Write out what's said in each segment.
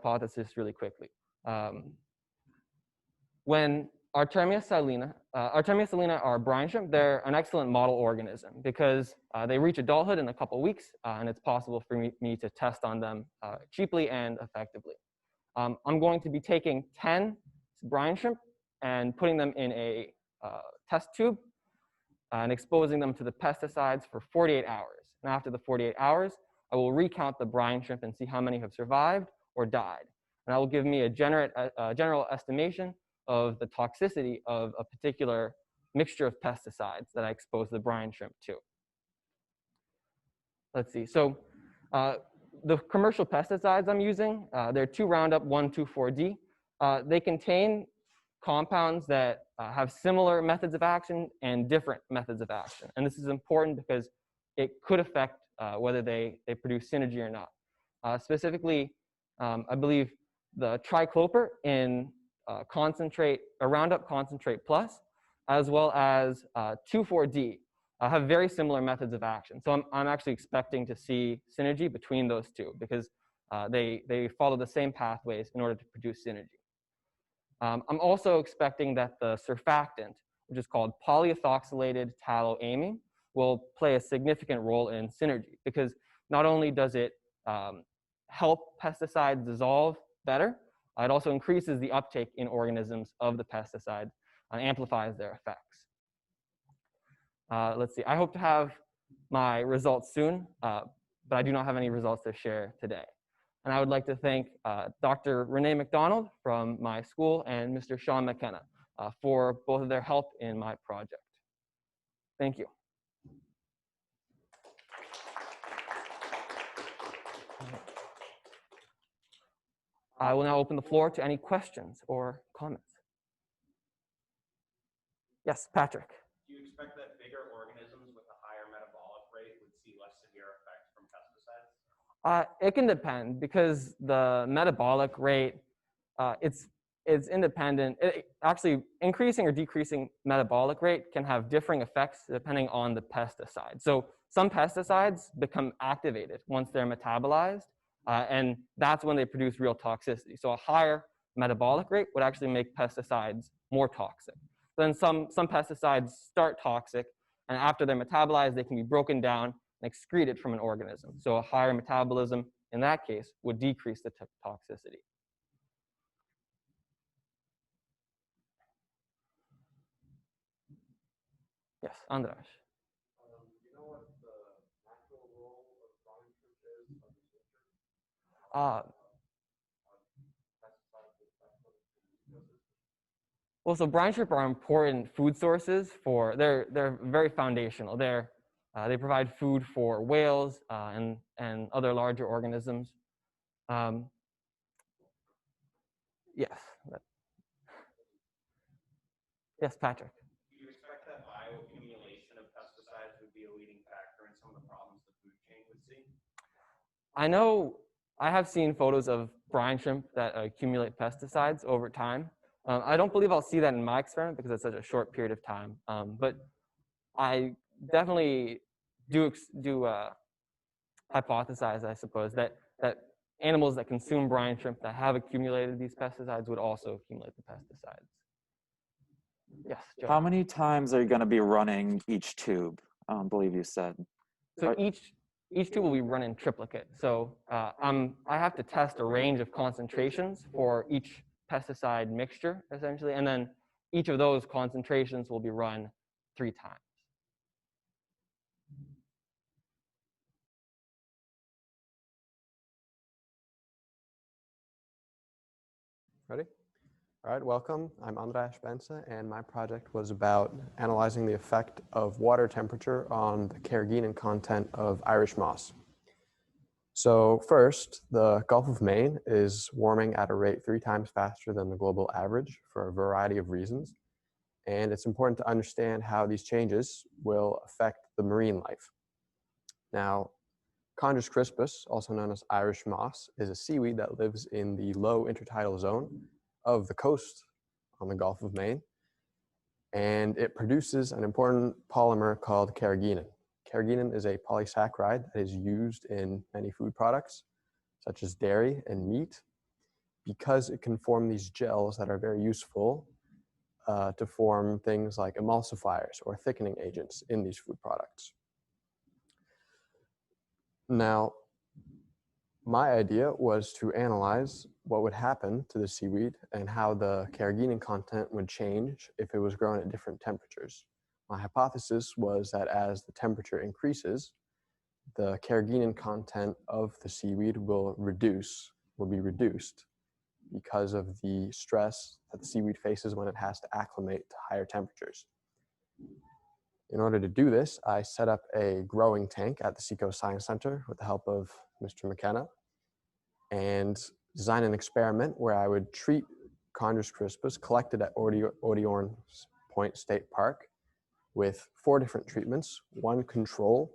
hypothesis really quickly. When Artemia salina are brine shrimp, they're an excellent model organism because they reach adulthood in a couple weeks, and it's possible for me to test on them cheaply and effectively. I'm going to be taking 10 brine shrimp and putting them in a test tube and exposing them to the pesticides for 48 hours. And after the 48 hours, I will recount the brine shrimp and see how many have survived or died. And that will give me a general estimation of the toxicity of a particular mixture of pesticides that I expose the brine shrimp to. Let's see. So the commercial pesticides I'm using, they're 2-Roundup 1,2,4-D. They contain compounds that have similar methods of action and different methods of action. And this is important because it could affect whether they produce synergy or not. Specifically, I believe the tricloper in concentrate, a Roundup concentrate plus, as well as 2,4-D have very similar methods of action. So I'm actually expecting to see synergy between those two because they follow the same pathways in order to produce synergy. I'm also expecting that the surfactant, which is called polyethoxylated tallow-amine, will play a significant role in synergy because not only does it help pesticides dissolve better, it also increases the uptake in organisms of the pesticide and amplifies their effects. Let's see, I hope to have my results soon, but I do not have any results to share today. And I would like to thank Dr. Renee McDonald from my school and Mr. Sean McKenna for both of their help in my project. Thank you. I will now open the floor to any questions or comments. Yes, Patrick. Do you expect that bigger organisms with a higher metabolic rate would see less severe effects from pesticides? It can depend because the metabolic rate, it's independent. Actually, increasing or decreasing metabolic rate can have differing effects depending on the pesticide. So some pesticides become activated once they're metabolized, and that's when they produce real toxicity. So a higher metabolic rate would actually make pesticides more toxic. Then some pesticides start toxic, and after they're metabolized, they can be broken down and excreted from an organism. So a higher metabolism in that case would decrease the toxicity. Yes, Andras. Do you know what the natural role of brine shrimp is of the nature? Well, so brine shrimp are important food sources for, they're very foundational. They provide food for whales and other larger organisms. Yes. Yes, Patrick. Do you expect that bioaccumulation of pesticides would be a leading factor in some of the problems the food chain would see? I know I have seen photos of brine shrimp that accumulate pesticides over time. I don't believe I'll see that in my experiment because it's such a short period of time. But I definitely do hypothesize, I suppose, that animals that consume brine shrimp that have accumulated these pesticides would also accumulate the pesticides. Yes, Joe. How many times are you going to be running each tube? I believe you said. So each tube will be run in triplicate. So I have to test a range of concentrations for each pesticide mixture, essentially, and then each of those concentrations will be run 3 times. Ready? All right, welcome. I'm Andras Benza, and my project was about analyzing the effect of water temperature on the Carrageenan content of Irish moss. So first, the Gulf of Maine is warming at a rate 3 times faster than the global average for a variety of reasons. And it's important to understand how these changes will affect the marine life. Now, Chondrus crispus, also known as Irish moss, is a seaweed that lives in the low intertidal zone of the coast on the Gulf of Maine. And it produces an important polymer called carrageenan. Carrageenan is a polysaccharide that is used in many food products, such as dairy and meat. because it can form these gels that are very useful to form things like emulsifiers or thickening agents in these food products. Now, my idea was to analyze what would happen to the seaweed and how the carrageenan content would change if it was grown at different temperatures. My hypothesis was that as the temperature increases, the carrageenan content of the seaweed will be reduced because of the stress that the seaweed faces when it has to acclimate to higher temperatures. In order to do this, I set up a growing tank at the Seacoast Science Center with the help of Mr. McKenna and design an experiment where I would treat Chondrus crispus collected at Oyster Point State Park with 4 different treatments, 1 control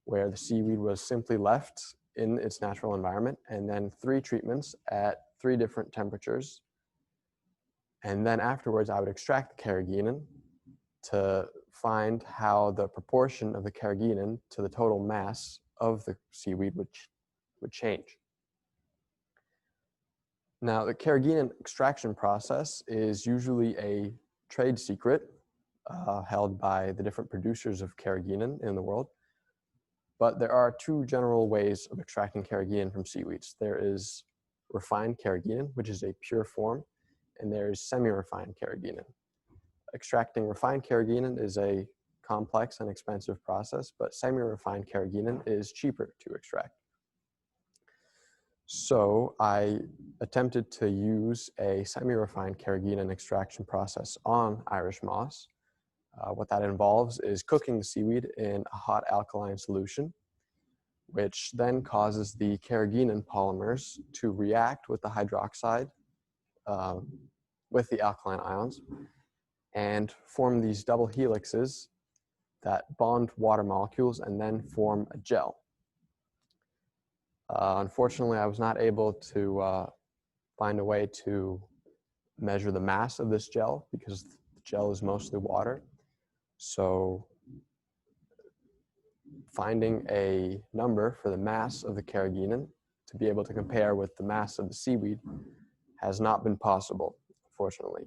where the seaweed was simply left in its natural environment, and then 3 treatments at 3 different temperatures. And then afterwards, I would extract the carrageenan to find how the proportion of the carrageenan to the total mass of the seaweed would change. Now, the carrageenan extraction process is usually a trade secret held by the different producers of carrageenan in the world. But there are 2 general ways of extracting carrageenan from seaweeds. There is refined carrageenan, which is a pure form, and there is semi-refined carrageenan. Extracting refined carrageenan is a complex and expensive process, but semi-refined carrageenan is cheaper to extract. So I attempted to use a semi-refined carrageenan extraction process on Irish moss. What that involves is cooking the seaweed in a hot alkaline solution, which then causes the carrageenan polymers to react with the hydroxide with the alkaline ions and form these double helixes that bond water molecules and then form a gel. Unfortunately, I was not able to find a way to measure the mass of this gel because the gel is mostly water. So finding a number for the mass of the carrageenan to be able to compare with the mass of the seaweed has not been possible, unfortunately.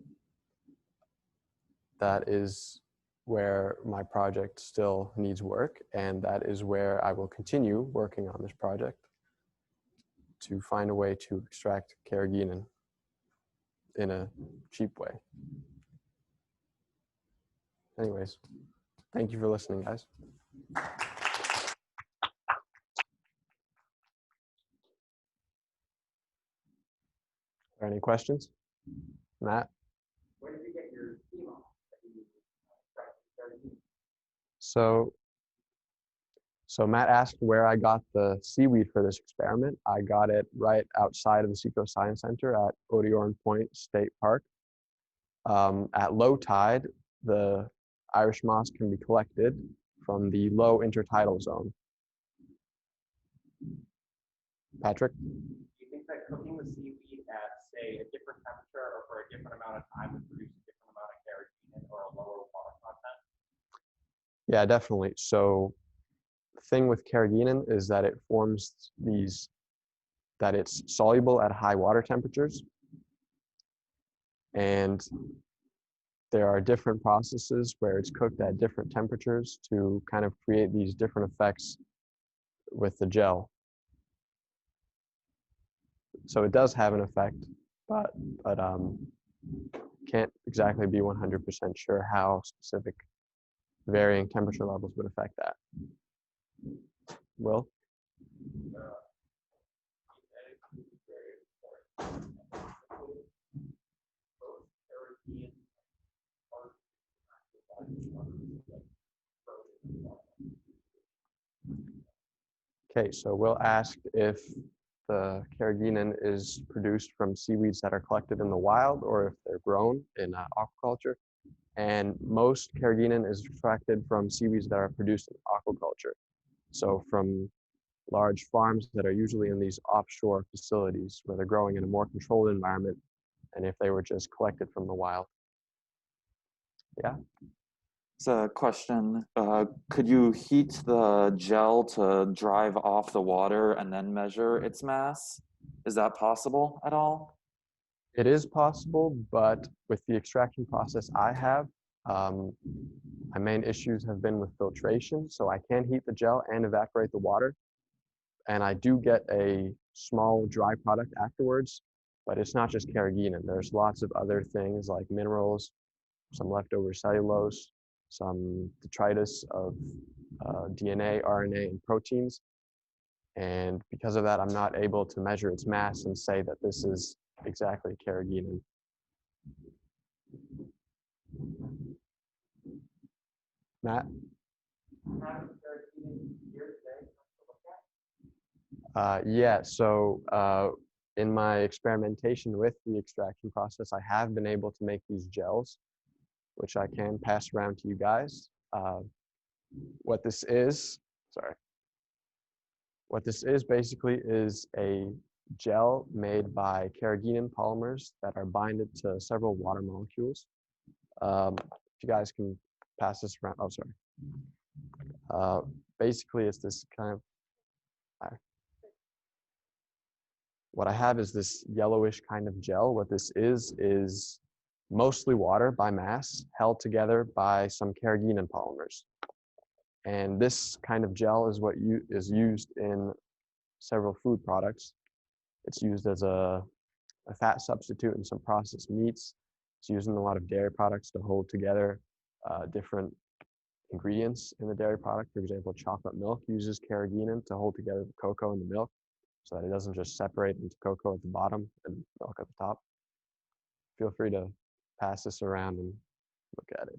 That is where my project still needs work, and that is where I will continue working on this project to find a way to extract carrageenan in a cheap way. Anyways, thank you for listening, guys. Are there any questions? Matt? Where did you get your steam off that you extracted carrageenan? So Matt asked where I got the seaweed for this experiment. I got it right outside of the Seacoast Science Center at Oyster Point State Park. At low tide, the Irish moss can be collected from the low intertidal zone. Patrick? Do you think that cooking the seaweed at, say, a different temperature or for a different amount of time would produce a different amount of carrageenan or a lower water content? Yeah, definitely. So the thing with carrageenan is that it forms that it's soluble at high water temperatures. And there are different processes where it's cooked at different temperatures to kind of create these different effects with the gel. So it does have an effect, but can't exactly be 100% sure how specific varying temperature levels would affect that. Will? Okay, so Will asked if the carrageenan is produced from seaweeds that are collected in the wild or if they're grown in aquaculture. And most carrageenan is extracted from seaweeds that are produced in aquaculture. So from large farms that are usually in these offshore facilities where they're growing in a more controlled environment than if they were just collected from the wild. Yeah? It's a question. Could you heat the gel to drive off the water and then measure its mass? Is that possible at all? It is possible, but with the extraction process I have, my main issues have been with filtration. So I can heat the gel and evaporate the water. And I do get a small dry product afterwards, but it's not just carrageenan. There's lots of other things like minerals, some leftover cellulose, some detritus of DNA, RNA, and proteins. And because of that, I'm not able to measure its mass and say that this is exactly carrageenan. Matt? Yeah, so in my experimentation with the extraction process, I have been able to make these gels, which I can pass around to you guys. What this is basically is a gel made by carrageenan polymers that are binded to several water molecules. If you guys can pass this around, oh, sorry. Basically, it's this kind of, what I have is this yellowish kind of gel. What this is mostly water by mass held together by some carrageenan polymers. And this kind of gel is what is used in several food products. It's used as a fat substitute in some processed meats. It's used in a lot of dairy products to hold together different ingredients in the dairy product. For example, chocolate milk uses carrageenan to hold together the cocoa and the milk so that it doesn't just separate into cocoa at the bottom and milk at the top. Feel free to pass this around and look at it.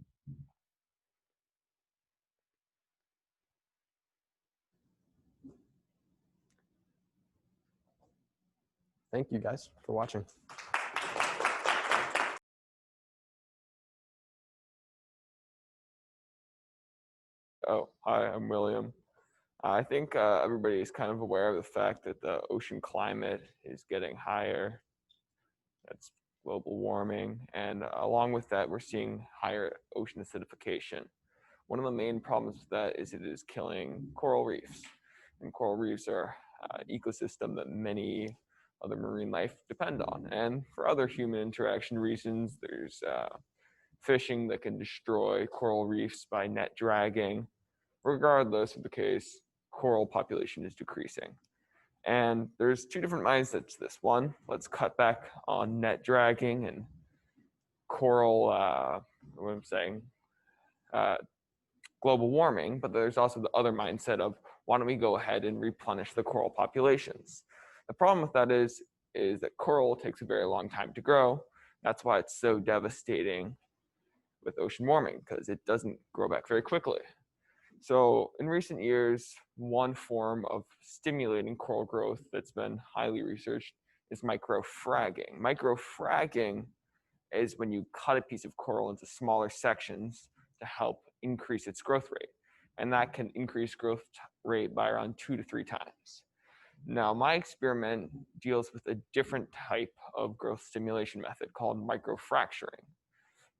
Thank you guys for watching. Oh, hi, I'm William. I think everybody is kind of aware of the fact that the ocean climate is getting higher. That's global warming. And along with that, we're seeing higher ocean acidification. One of the main problems with that is it is killing coral reefs. And coral reefs are an ecosystem that many other marine life depend on. And for other human interaction reasons, there's fishing that can destroy coral reefs by net dragging. Regardless of the case, coral population is decreasing. And there's two different mindsets to this. One, let's cut back on net dragging and coral, global warming, but there's also the other mindset of why don't we go ahead and replenish the coral populations? The problem with that is that coral takes a very long time to grow. That's why it's so devastating with ocean warming, because it doesn't grow back very quickly. So in recent years, one form of stimulating coral growth that's been highly researched is microfragging. Microfragging is when you cut a piece of coral into smaller sections to help increase its growth rate. And that can increase growth rate by around 2 to 3 times. Now, my experiment deals with a different type of growth stimulation method called microfracturing.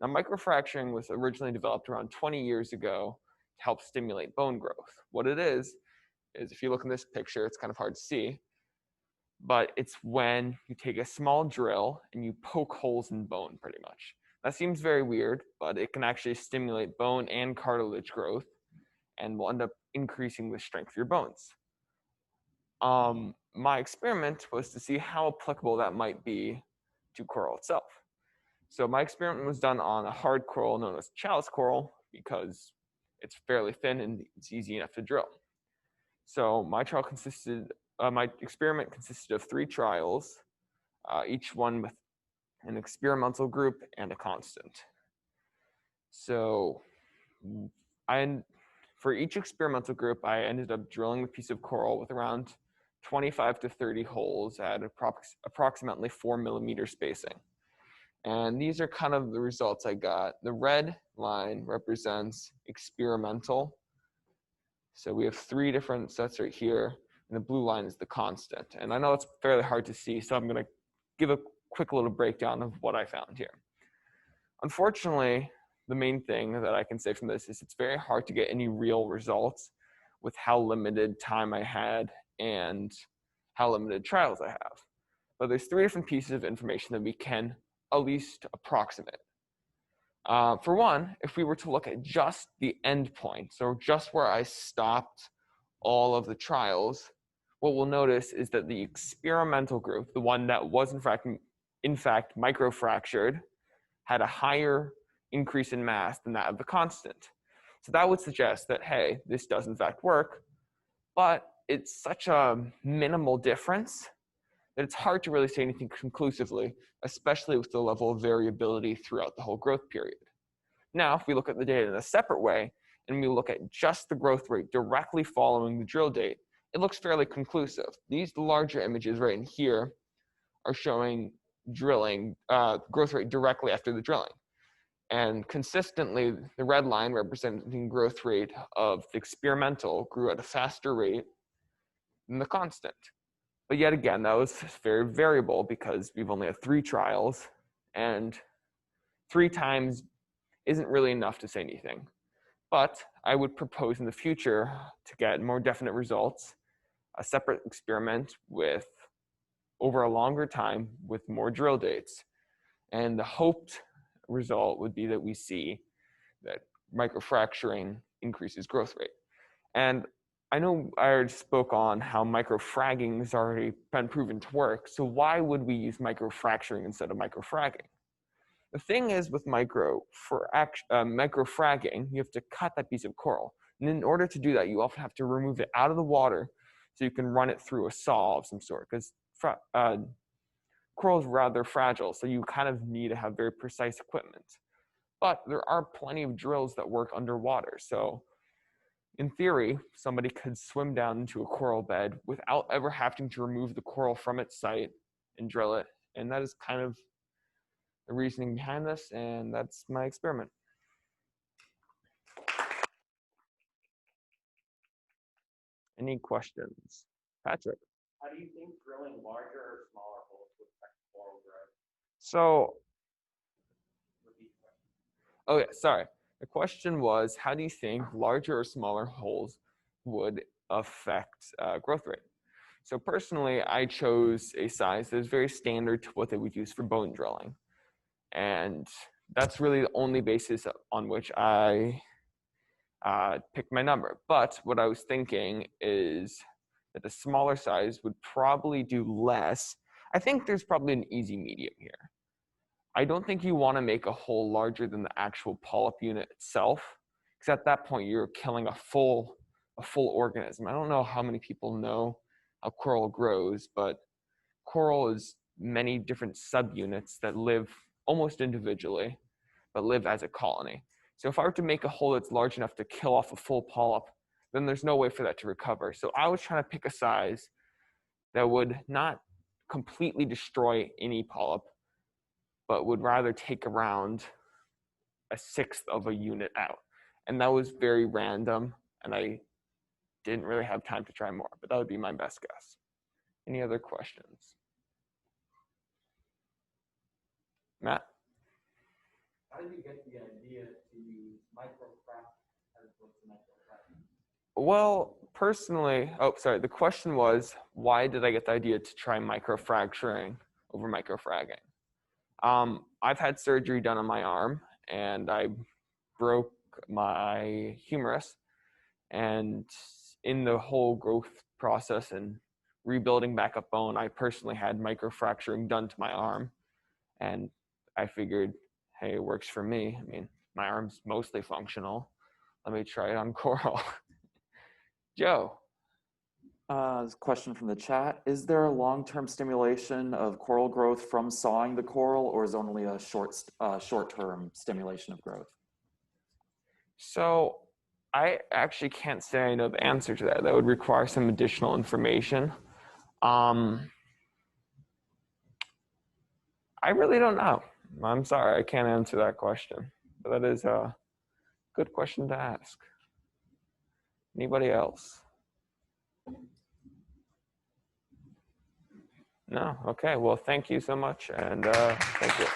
Now, microfracturing was originally developed around 20 years ago to help stimulate bone growth. What it is if you look in this picture, it's kind of hard to see, but it's when you take a small drill and you poke holes in bone pretty much. That seems very weird, but it can actually stimulate bone and cartilage growth and will end up increasing the strength of your bones. My experiment was to see how applicable that might be to coral itself. So my experiment was done on a hard coral known as chalice coral because it's fairly thin and it's easy enough to drill. So my experiment consisted of 3 trials, each one with an experimental group and a constant. So for each experimental group, I ended up drilling the piece of coral with around 25 to 30 holes at approximately 4 millimeter spacing. And these are kind of the results I got. The red line represents experimental. So we have 3 different sets right here, and the blue line is the constant. And I know it's fairly hard to see, so I'm going to give a quick little breakdown of what I found here. Unfortunately, the main thing that I can say from this is it's very hard to get any real results with how limited time I had and how limited trials I have. but there's 3 different pieces of information that we can at least approximate. For one, if we were to look at just the end point, so just where I stopped all of the trials, what we'll notice is that the experimental group, the one that was in fact microfractured, had a higher increase in mass than that of the constant. So that would suggest that, hey, this does in fact work, but it's such a minimal difference that it's hard to really say anything conclusively, especially with the level of variability throughout the whole growth period. Now, if we look at the data in a separate way, and we look at just the growth rate directly following the drill date, it looks fairly conclusive. These larger images right in here are showing drilling, growth rate directly after the drilling. And consistently, the red line representing growth rate of the experimental grew at a faster rate than the constant. But yet again, that was very variable because we've only had 3 trials, and 3 times isn't really enough to say anything. But I would propose in the future, to get more definite results, a separate experiment with over a longer time with more drill dates. And the hoped result would be that we see that microfracturing increases growth rate. And I know I already spoke on how microfragging has already been proven to work, so why would we use microfracturing instead of microfragging? The thing is with microfragging, you have to cut that piece of coral. And in order to do that, you often have to remove it out of the water so you can run it through a saw of some sort, because coral is rather fragile, so you kind of need to have very precise equipment. But there are plenty of drills that work underwater. So in theory, somebody could swim down into a coral bed without ever having to remove the coral from its site and drill it. And that is kind of the reasoning behind this, and that's my experiment. Any questions? Patrick? How do you think drilling larger or smaller holes would affect coral growth? So, Repeat the question. oh yeah, sorry. The question was, how do you think larger or smaller holes would affect growth rate? So personally, I chose a size that is very standard to what they would use for bone drilling. And that's really the only basis on which I picked my number. But what I was thinking is that the smaller size would probably do less. I think there's probably an easy medium here. I don't think you want to make a hole larger than the actual polyp unit itself, because at that point you're killing a full organism. I don't know how many people know how coral grows, but coral is many different subunits that live almost individually, but live as a colony. So if I were to make a hole that's large enough to kill off a full polyp, then there's no way for that to recover. So I was trying to pick a size that would not completely destroy any polyp, but would rather take around a 1/6 of a unit out. And that was very random, and I didn't really have time to try more, but that would be my best guess. Any other questions? Matt? How did you get the idea to use microfrac as opposed to microfragging? Well, personally, the question was, why did I get the idea to try microfracturing over microfragging? I've had surgery done on my arm, and I broke my humerus. And in the whole growth process and rebuilding back up bone, I personally had microfracturing done to my arm. And I figured, hey, it works for me. I mean, my arm's mostly functional. Let me try it on coral. Joe. Question from the chat. Is there a long-term stimulation of coral growth from sawing the coral, or is only a short-term stimulation of growth? So I actually can't say I know the answer to that. That would require some additional information. I really don't know. I'm sorry, I can't answer that question. But that is a good question to ask. Anybody else? No? Okay, well, thank you so much, and thank you.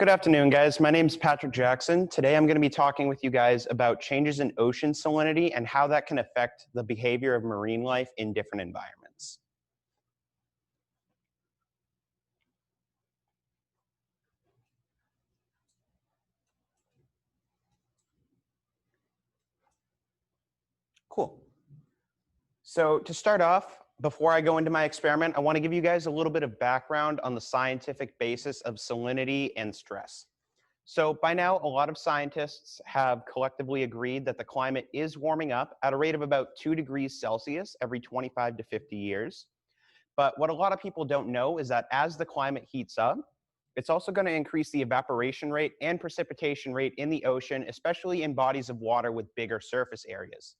Good afternoon, guys. My name is Patrick Jackson. Today I'm going to be talking with you guys about changes in ocean salinity and how that can affect the behavior of marine life in different environments. Cool. So to start off, before I go into my experiment, I want to give you guys a little bit of background on the scientific basis of salinity and stress. So by now, a lot of scientists have collectively agreed that the climate is warming up at a rate of about 2 degrees Celsius every 25 to 50 years. But what a lot of people don't know is that as the climate heats up, it's also going to increase the evaporation rate and precipitation rate in the ocean, especially in bodies of water with bigger surface areas.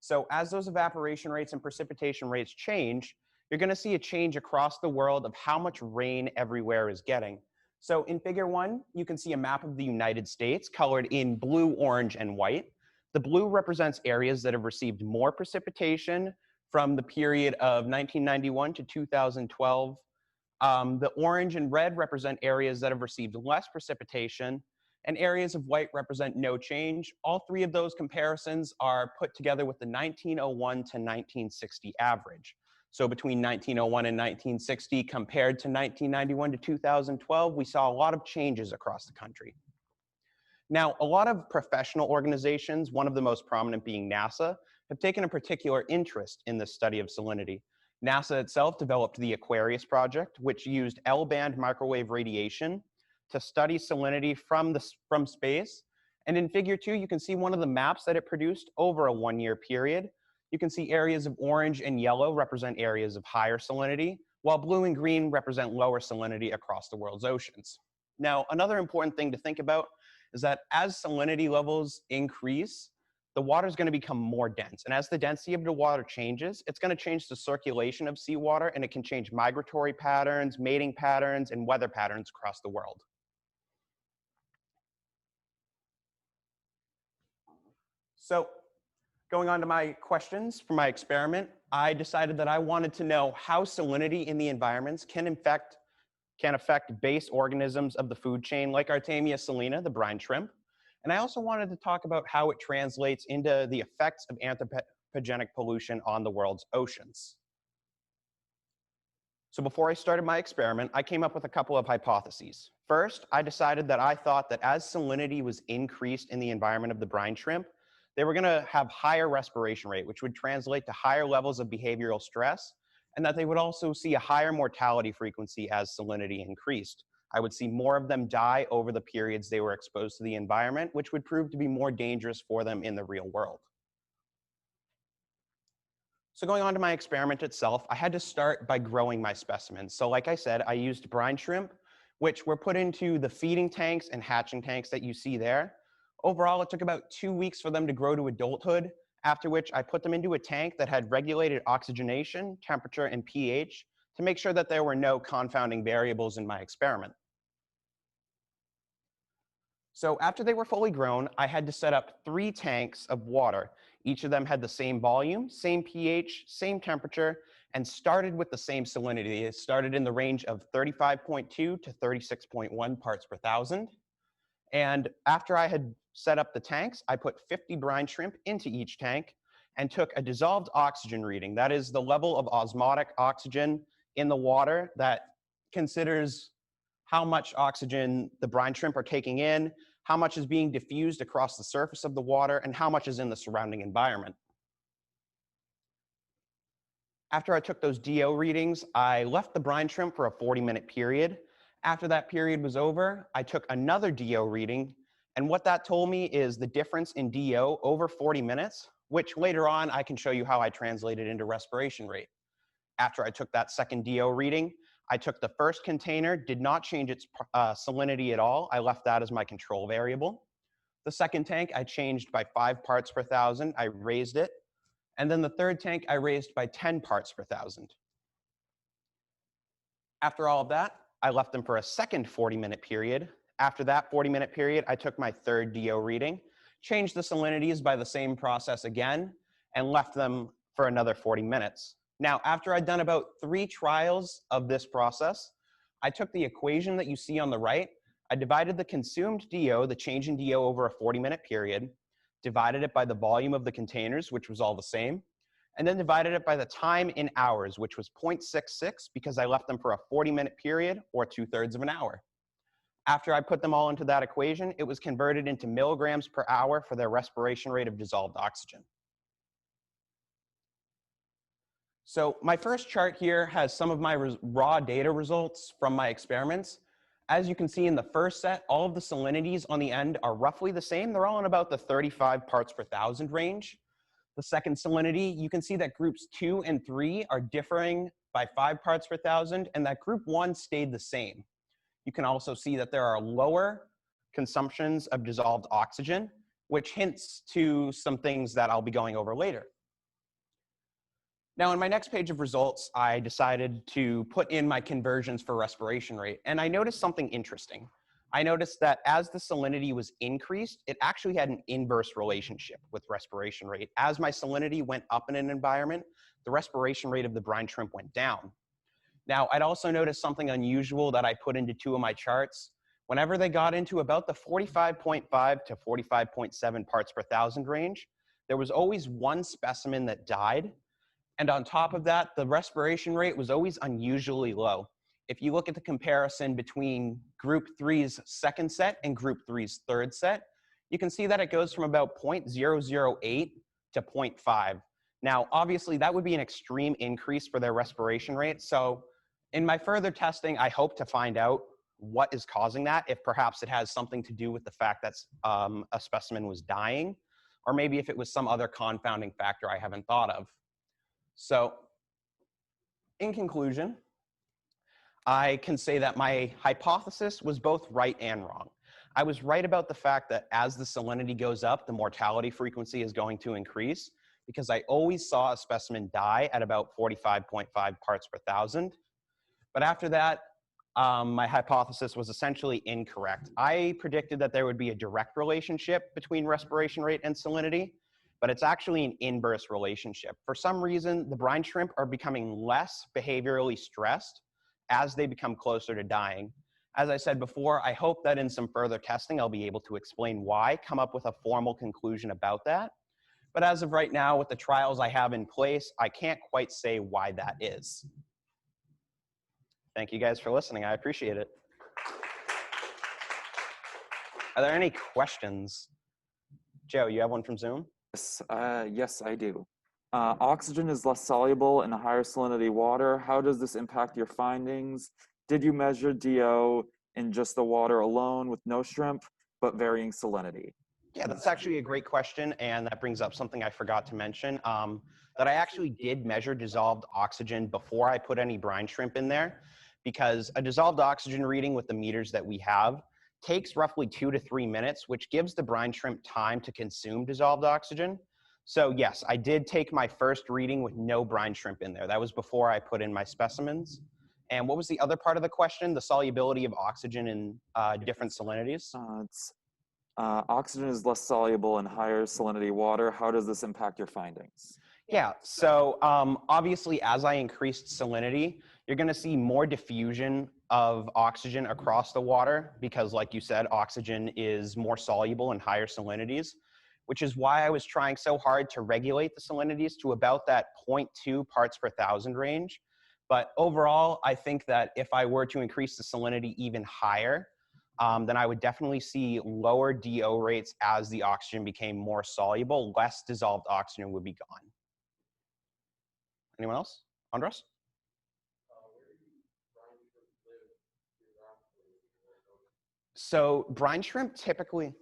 So as those evaporation rates and precipitation rates change, you're going to see a change across the world of how much rain everywhere is getting. So in figure 1, you can see a map of the United States colored in blue, orange, and white. The blue represents areas that have received more precipitation from the period of 1991 to 2012. The orange and red represent areas that have received less precipitation, and areas of white represent no change. All three of those comparisons are put together with the 1901 to 1960 average. So between 1901 and 1960 compared to 1991 to 2012, we saw a lot of changes across the country. Now, a lot of professional organizations, one of the most prominent being NASA, have taken a particular interest in this study of salinity. NASA itself developed the Aquarius project, which used L-band microwave radiation to study salinity from space. And in figure 2, you can see one of the maps that it produced over a 1-year period. You can see areas of orange and yellow represent areas of higher salinity, while blue and green represent lower salinity across the world's oceans. Now, another important thing to think about is that as salinity levels increase, the water is going to become more dense. And as the density of the water changes, it's going to change the circulation of seawater, and it can change migratory patterns, mating patterns, and weather patterns across the world. So going on to my questions for my experiment, I decided that I wanted to know how salinity in the environments can affect base organisms of the food chain like Artemia salina, the brine shrimp. And I also wanted to talk about how it translates into the effects of anthropogenic pollution on the world's oceans. So before I started my experiment, I came up with a couple of hypotheses. First, I decided that I thought that as salinity was increased in the environment of the brine shrimp, they were going to have higher respiration rate, which would translate to higher levels of behavioral stress, and that they would also see a higher mortality frequency as salinity increased. I would see more of them die over the periods they were exposed to the environment, which would prove to be more dangerous for them in the real world. So going on to my experiment itself, I had to start by growing my specimens. So like I said, I used brine shrimp, which were put into the feeding tanks and hatching tanks that you see there. Overall, it took about 2 weeks for them to grow to adulthood, after which I put them into a tank that had regulated oxygenation, temperature, and pH to make sure that there were no confounding variables in my experiment. So after they were fully grown, I had to set up 3 tanks of water. Each of them had the same volume, same pH, same temperature, and started with the same salinity. It started in the range of 35.2 to 36.1 parts per thousand. And after I had set up the tanks, I put 50 brine shrimp into each tank and took a dissolved oxygen reading. That is the level of osmotic oxygen in the water that considers how much oxygen the brine shrimp are taking in, how much is being diffused across the surface of the water, and how much is in the surrounding environment. After I took those DO readings, I left the brine shrimp for a 40-minute period. After that period was over, I took another DO reading, and what that told me is the difference in DO over 40 minutes, which later on I can show you how I translated into respiration rate. After I took that second DO reading, I took the first container, did not change its salinity at all. I left that as my control variable. The second tank I changed by 5 parts per thousand. I raised it. And then the third tank I raised by 10 parts per thousand. After all of that, I left them for a second 40-minute period. After that 40-minute period, I took my third DO reading, changed the salinities by the same process again, and left them for another 40 minutes. Now, after I'd done about 3 trials of this process, I took the equation that you see on the right, I divided the consumed DO, the change in DO over a 40-minute period, divided it by the volume of the containers, which was all the same, and then divided it by the time in hours, which was 0.66 because I left them for a 40-minute period, or 2/3 of an hour. After I put them all into that equation, it was converted into milligrams per hour for their respiration rate of dissolved oxygen. So my first chart here has some of my raw data results from my experiments. As you can see in the first set, all of the salinities on the end are roughly the same. They're all in about the 35 parts per thousand range. The second salinity, you can see that groups 2 and 3 are differing by 5 parts per thousand, and that group 1 stayed the same. You can also see that there are lower consumptions of dissolved oxygen, which hints to some things that I'll be going over later. Now, in my next page of results, I decided to put in my conversions for respiration rate, and I noticed something interesting. I noticed that as the salinity was increased, it actually had an inverse relationship with respiration rate. As my salinity went up in an environment, the respiration rate of the brine shrimp went down. Now, I'd also noticed something unusual that I put into 2 of my charts. Whenever they got into about the 45.5 to 45.7 parts per thousand range, there was always one specimen that died. And on top of that, the respiration rate was always unusually low. If you look at the comparison between group 3's second set and group 3's third set, you can see that it goes from about 0.008 to 0.5. Now, obviously, that would be an extreme increase for their respiration rate. So in my further testing, I hope to find out what is causing that, if perhaps it has something to do with the fact that a specimen was dying, or maybe if it was some other confounding factor I haven't thought of. So in conclusion, I can say that my hypothesis was both right and wrong. I was right about the fact that as the salinity goes up, the mortality frequency is going to increase, because I always saw a specimen die at about 45.5 parts per thousand. But after that, my hypothesis was essentially incorrect. I predicted that there would be a direct relationship between respiration rate and salinity, but it's actually an inverse relationship. For some reason, the brine shrimp are becoming less behaviorally stressed as they become closer to dying. As I said before, I hope that in some further testing, I'll be able to explain why, come up with a formal conclusion about that. But as of right now, with the trials I have in place, I can't quite say why that is. Thank you guys for listening. I appreciate it. Are there any questions? Joe, you have one from Zoom? Yes, I do. Oxygen is less soluble in higher salinity water. How does this impact your findings? Did you measure DO in just the water alone with no shrimp, but varying salinity? Yeah, that's actually a great question, and that brings up something I forgot to mention, that I actually did measure dissolved oxygen before I put any brine shrimp in there, because a dissolved oxygen reading with the meters that we have takes roughly 2 to 3 minutes, which gives the brine shrimp time to consume dissolved oxygen. So yes, I did take my first reading with no brine shrimp in there. That was before I put in my specimens. And what was the other part of the question? The solubility of oxygen in different salinities? Oxygen is less soluble in higher salinity water. How does this impact your findings? Yeah, so obviously as I increased salinity, you're gonna see more diffusion of oxygen across the water because, like you said, oxygen is more soluble in higher salinities, which is why I was trying so hard to regulate the salinities to about that 0.2 parts per thousand range. But overall, I think that if I were to increase the salinity even higher, then I would definitely see lower DO rates as the oxygen became more soluble. Less dissolved oxygen would be gone. Anyone else? Andres? So brine shrimp typically,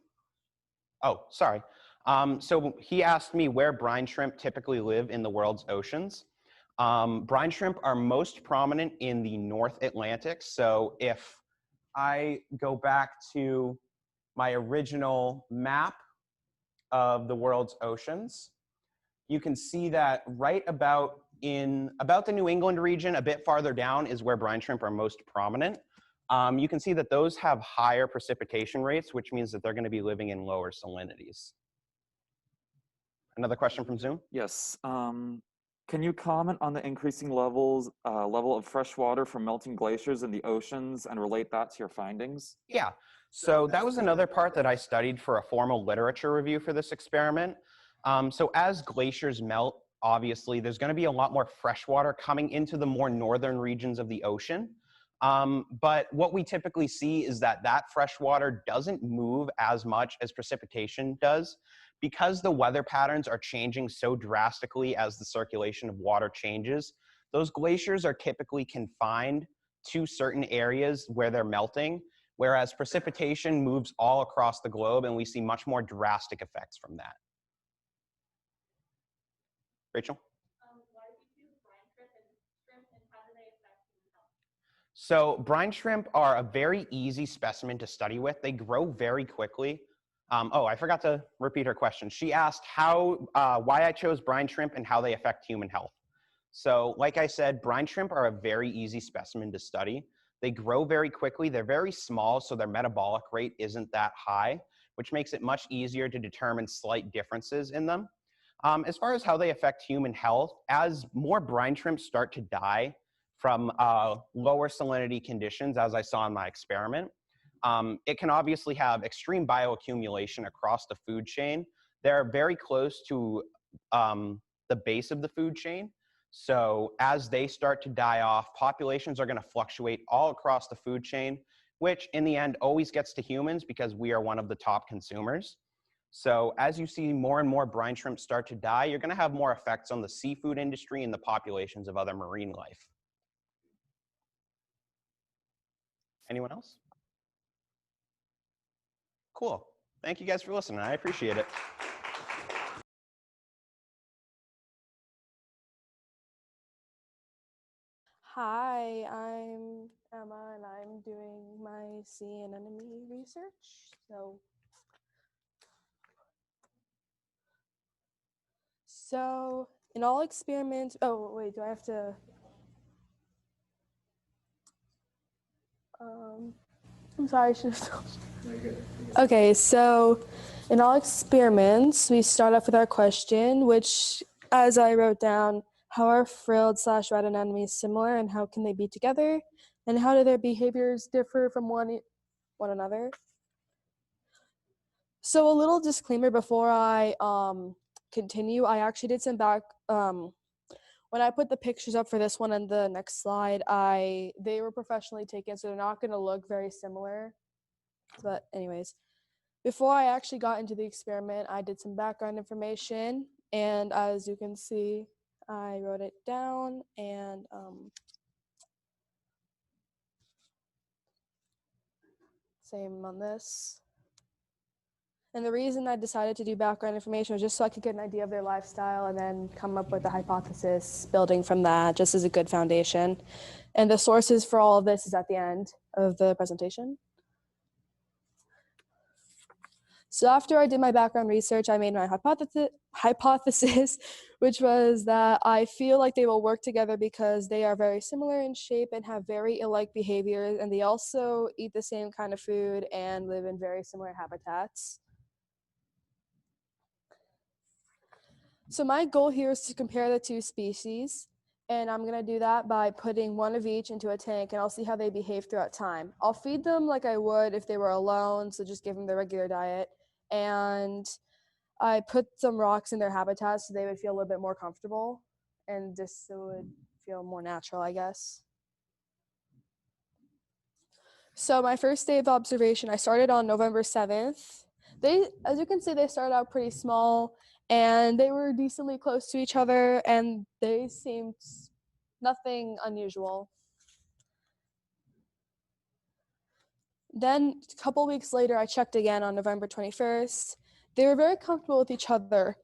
oh, sorry. So he asked me where brine shrimp typically live in the world's oceans. Brine shrimp are most prominent in the North Atlantic. So if I go back to my original map of the world's oceans, you can see that right about the New England region, a bit farther down, is where brine shrimp are most prominent. You can see that those have higher precipitation rates, which means that they're going to be living in lower salinities. Another question from Zoom? Yes. Can you comment on the increasing level of fresh water from melting glaciers in the oceans and relate that to your findings? Yeah, so that was another part that I studied for a formal literature review for this experiment. So as glaciers melt, obviously, there's going to be a lot more fresh water coming into the more northern regions of the ocean. But what we typically see is that that fresh water doesn't move as much as precipitation does, because the weather patterns are changing so drastically as the circulation of water changes. Those glaciers are typically confined to certain areas where they're melting, whereas precipitation moves all across the globe, and we see much more drastic effects from that. Rachel? So brine shrimp are a very easy specimen to study with. They grow very quickly. Oh, I forgot to repeat her question. She asked why I chose brine shrimp and how they affect human health. So like I said, brine shrimp are a very easy specimen to study. They grow very quickly. They're very small, so their metabolic rate isn't that high, which makes it much easier to determine slight differences in them. As far as how they affect human health, as more brine shrimp start to die from lower salinity conditions, as I saw in my experiment, it can obviously have extreme bioaccumulation across the food chain. They're very close to the base of the food chain. So as they start to die off, populations are going to fluctuate all across the food chain, which in the end always gets to humans because we are one of the top consumers. So as you see more and more brine shrimp start to die, you're going to have more effects on the seafood industry and the populations of other marine life. Anyone else? Cool. Thank you guys for listening. I appreciate it. Hi, I'm Emma, and I'm doing my sea anemone research. So in all experiments, oh wait, do I have to? I'm sorry, I should have told you. Okay, so in all experiments, we start off with our question, which, as I wrote down, how are frilled/red anemones similar, and how can they be together, and how do their behaviors differ from one another? So a little disclaimer before I continue. I actually did some when I put the pictures up for this one and the next slide, they were professionally taken, so they're not going to look very similar. But anyways, before I actually got into the experiment, I did some background information, and as you can see, I wrote it down, and same on this. And the reason I decided to do background information was just so I could get an idea of their lifestyle and then come up with a hypothesis building from that, just as a good foundation. And the sources for all of this is at the end of the presentation. So after I did my background research, I made my hypothesis, which was that I feel like they will work together because they are very similar in shape and have very alike behaviors, and they also eat the same kind of food and live in very similar habitats. So my goal here is to compare the two species, and I'm gonna do that by putting one of each into a tank, and I'll see how they behave throughout time. I'll feed them like I would if they were alone, so just give them their regular diet, and I put some rocks in their habitat so they would feel a little bit more comfortable, and just so it would feel more natural, I guess. So my first day of observation, I started on November 7th. As you can see, they started out pretty small, and they were decently close to each other, and they seemed nothing unusual. Then a couple weeks later, I checked again on November 21st. They were very comfortable with each other.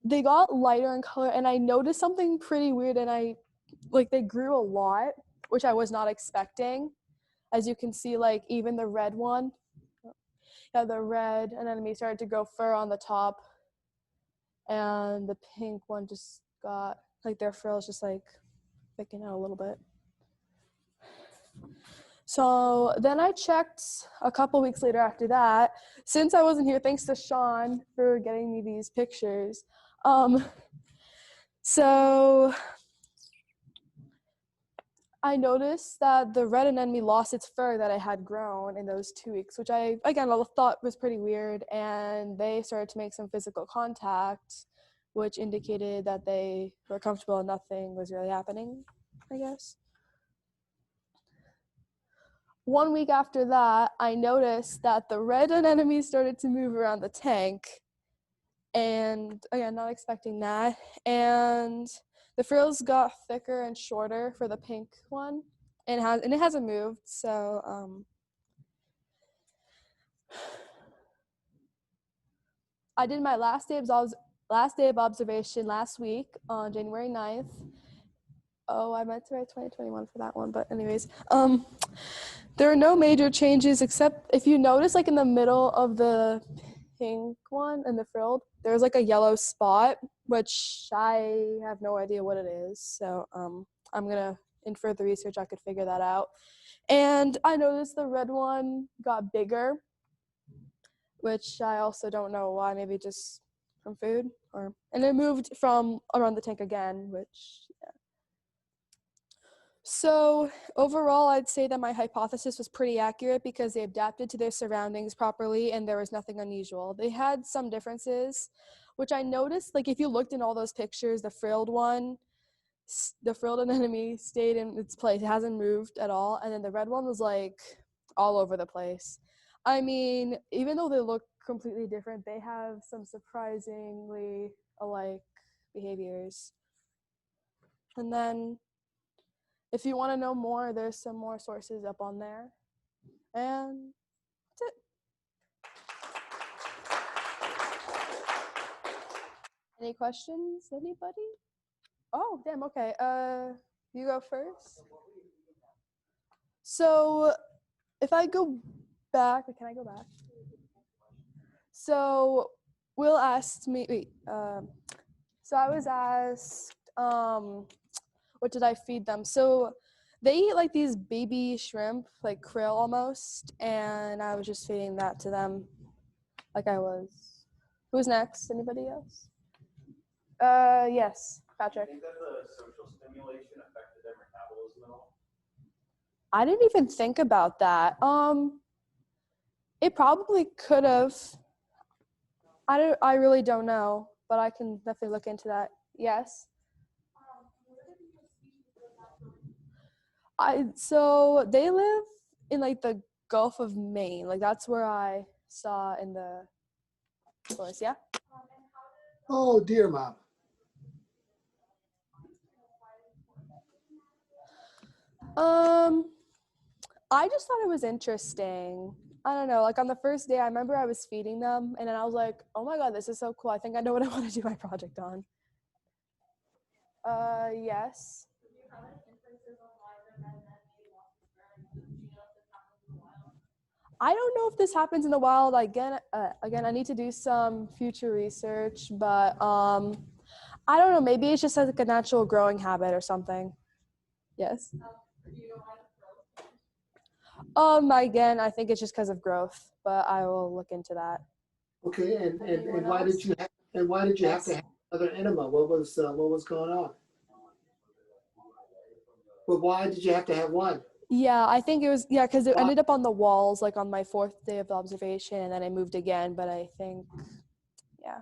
They got lighter in color, and I noticed something pretty weird, and they grew a lot, which I was not expecting. As you can see, like even the red one, the red anemone started to grow fur on the top, and the pink one just got, like their frills just like thickened out a little bit. So then I checked a couple weeks later after that. Since I wasn't here, thanks to Sean for getting me these pictures. So I noticed that the red anemone lost its fur that I had grown in those 2 weeks, which I, again, thought was pretty weird. And they started to make some physical contact, which indicated that they were comfortable and nothing was really happening, I guess. 1 week after that, I noticed that the red anemone started to move around the tank. And again, not expecting that. And the frills got thicker and shorter for the pink one. And it hasn't moved, so I did my last day of observation last week on January 9th. Oh, I meant to write 2021 for that one, but anyways, there are no major changes except if you notice, like in the middle of the pink one and the frilled, there's like a yellow spot, which I have no idea what it is. So I'm gonna, in further research, I could figure that out. And I noticed the red one got bigger, which I also don't know why, maybe just from food, and it moved from around the tank again, which, yeah. So overall, I'd say that my hypothesis was pretty accurate because they adapted to their surroundings properly and there was nothing unusual. They had some differences, which I noticed, like if you looked in all those pictures, the frilled anemone stayed in its place. It hasn't moved at all. And then the red one was like all over the place. I mean, even though they look completely different, they have some surprisingly alike behaviors. And then if you want to know more, there's some more sources up on there. And that's it. Any questions, anybody? Oh, damn, okay. You go first. So if I go back, can I go back? So Will asked me, so I was asked, what did I feed them? So they eat like these baby shrimp, like krill almost, and I was just feeding that to them like I was. Who's next? Anybody else? Yes, Patrick. I think that the social stimulation affected their metabolism at all. I didn't even think about that. It probably could have. I really don't know, but I can definitely look into that. Yes. So they live in like the Gulf of Maine. Like that's where I saw in the source. Yeah. Oh, dear, Mom. I just thought it was interesting. I don't know, like on the first day, I remember I was feeding them and then I was like, oh my God, this is so cool. I think I know what I want to do my project on. Yes. I don't know if this happens in the wild. Again, I need to do some future research, but I don't know. Maybe it's just like a natural growing habit or something. Yes. Again, I think it's just because of growth, but I will look into that. Okay, and why did you have to have another enema? What was going on? But why did you have to have one? Yeah, I think it was, because it ended up on the walls, like on my 4th day of the observation, and then I moved again, but I think, yeah.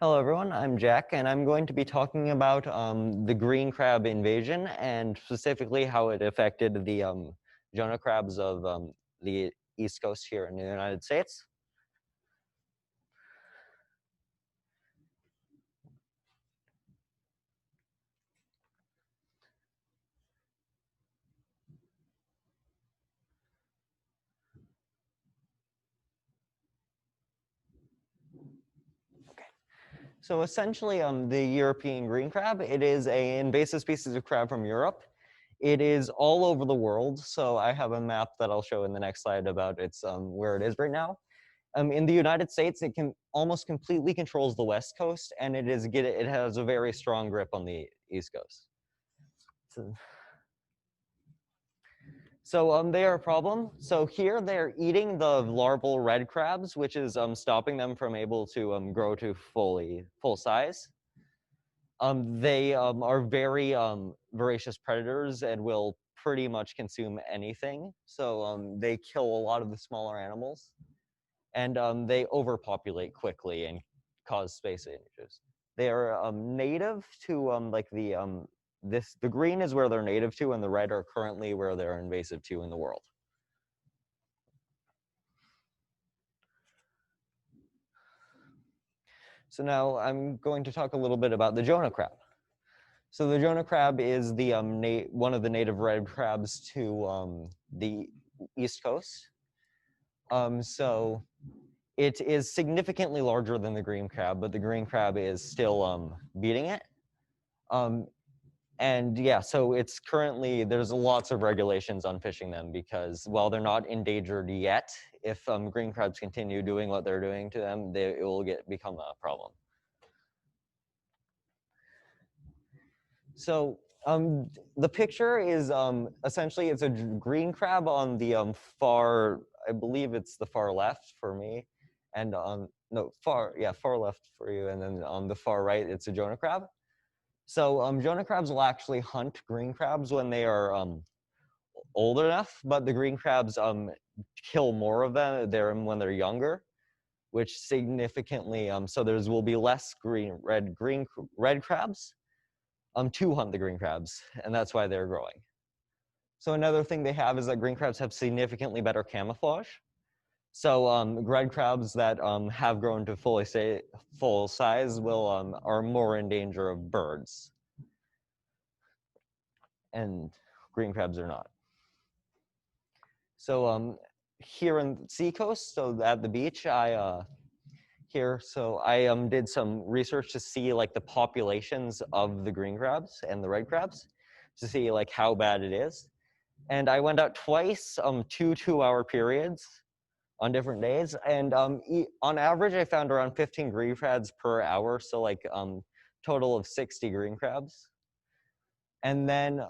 Hello everyone, I'm Jack, and I'm going to be talking about the green crab invasion, and specifically how it affected the Jonah crabs of the East Coast here in the United States. So essentially, the European green crab, it is an invasive species of crab from Europe. It is all over the world. So I have a map that I'll show in the next slide about its where it is right now. In the United States, it can almost completely controls the West Coast, and it has a very strong grip on the East Coast. So they are a problem. So here they're eating the larval red crabs, which is stopping them from able to grow to full size. They are very voracious predators and will pretty much consume anything. So they kill a lot of the smaller animals, and they overpopulate quickly and cause space changes. They are native to like the green is where they're native to, and the red are currently where they're invasive to in the world. So now I'm going to talk a little bit about the Jonah crab. So the Jonah crab is the one of the native red crabs to the East Coast. So it is significantly larger than the green crab, but the green crab is still beating it. And yeah, so it's currently, there's lots of regulations on fishing them because while they're not endangered yet, if green crabs continue doing what they're doing to them, it will become a problem. So the picture is essentially, it's a green crab on the far, I believe it's the far left for me, and no, far left for you, and then on the far right, it's a Jonah crab. So Jonah crabs will actually hunt green crabs when they are old enough, but the green crabs kill more of them when they're younger, which significantly, so there will be less red crabs to hunt the green crabs, and that's why they're growing. So another thing they have is that green crabs have significantly better camouflage. So red crabs that have grown to full size are more in danger of birds, and green crabs are not. So here in Seacoast, so at the beach, I did some research to see like the populations of the green crabs and the red crabs to see like how bad it is. And I went out twice, 2-2-hour periods on different days. And on average, I found around 15 green crabs per hour. So like total of 60 green crabs. And then,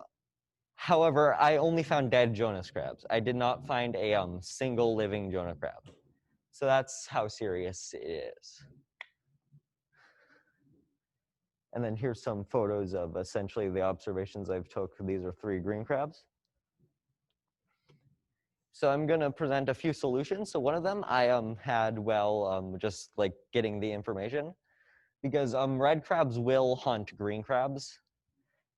however, I only found dead Jonah crabs. I did not find a single living Jonah crab. So that's how serious it is. And then here's some photos of essentially the observations I've took. These are 3 green crabs. So I'm going to present a few solutions. So one of them I had just like getting the information, because red crabs will hunt green crabs.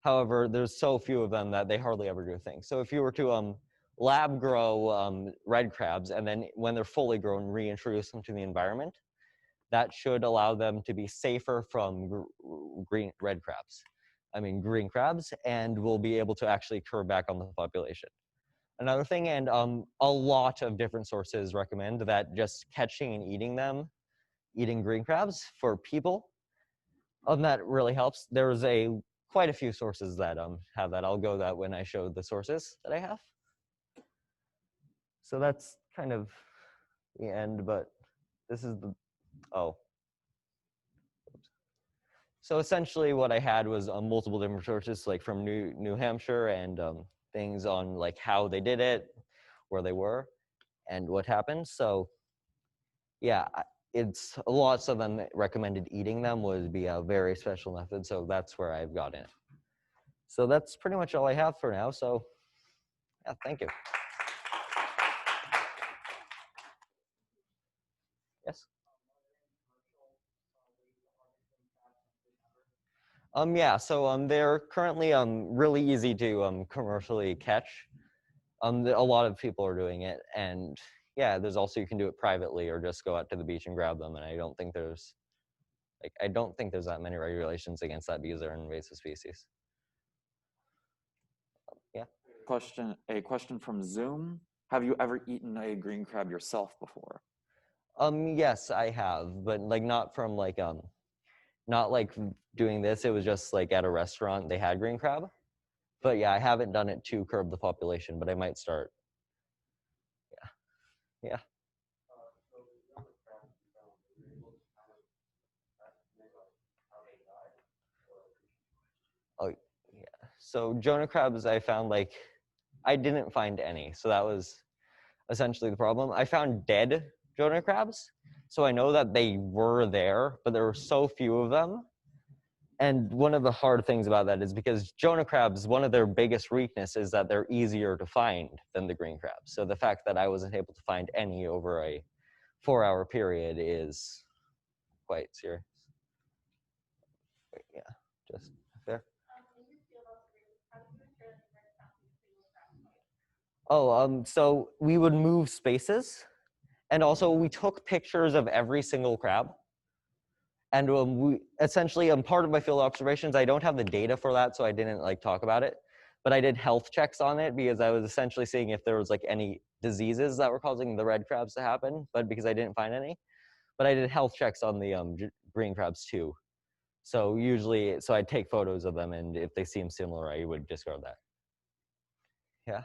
However, there's so few of them that they hardly ever do things. So if you were to lab grow red crabs and then when they're fully grown, reintroduce them to the environment, that should allow them to be safer from green crabs, and will be able to actually curb back on the population. Another thing, and a lot of different sources recommend that just catching and eating green crabs for people, that really helps. There's quite a few sources that have that. I'll go that when I show the sources that I have. So that's kind of the end, but this is the, So essentially what I had was multiple different sources, like from New Hampshire, and things on like how they did it, where they were, and what happened. So yeah, it's lots of them recommended eating them would be a very special method. So that's where I've gotten it. So that's pretty much all I have for now. So yeah, thank you. Yes. Yeah, so they're currently really easy to commercially catch. A lot of people are doing it, and yeah, there's also, you can do it privately or just go out to the beach and grab them. And I don't think there's that many regulations against that because they're an invasive species. Yeah. A question from Zoom. Have you ever eaten a green crab yourself before? Yes, I have, but like not from like not like doing this. It was just like at a restaurant they had green crab. But yeah, I haven't done it to curb the population, but I might start. Yeah. Yeah. Oh, yeah. So Jonah crabs, I found like I didn't find any. So that was essentially the problem. I found dead Jonah crabs. So I know that they were there, but there were so few of them. And one of the hard things about that is because Jonah crabs, one of their biggest weaknesses is that they're easier to find than the green crabs. So the fact that I wasn't able to find any over a 4-hour period is quite serious. Yeah, just there. Oh, so we would move spaces, and also we took pictures of every single crab. And we essentially, part of my field observations, I don't have the data for that, so I didn't like talk about it. But I did health checks on it because I was essentially seeing if there was like any diseases that were causing the red crabs to happen, but because I didn't find any. But I did health checks on the green crabs too. So usually, so I'd take photos of them, and if they seem similar, I would discard that. Yeah.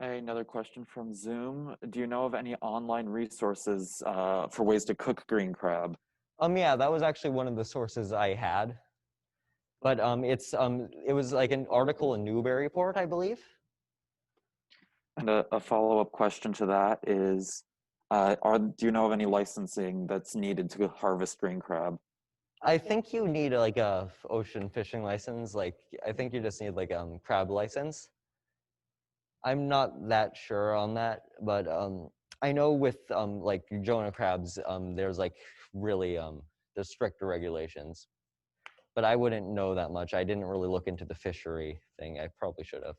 Another question from Zoom. Do you know of any online resources for ways to cook green crab? Yeah, that was actually one of the sources I had. But it was like an article in Newburyport, I believe. And a follow-up question to that is, do you know of any licensing that's needed to harvest green crab? I think you need like a ocean fishing license. Like, I think you just need like crab license. I'm not that sure on that, but I know with like Jonah crabs, there's like really there's stricter regulations. But I wouldn't know that much. I didn't really look into the fishery thing. I probably should have.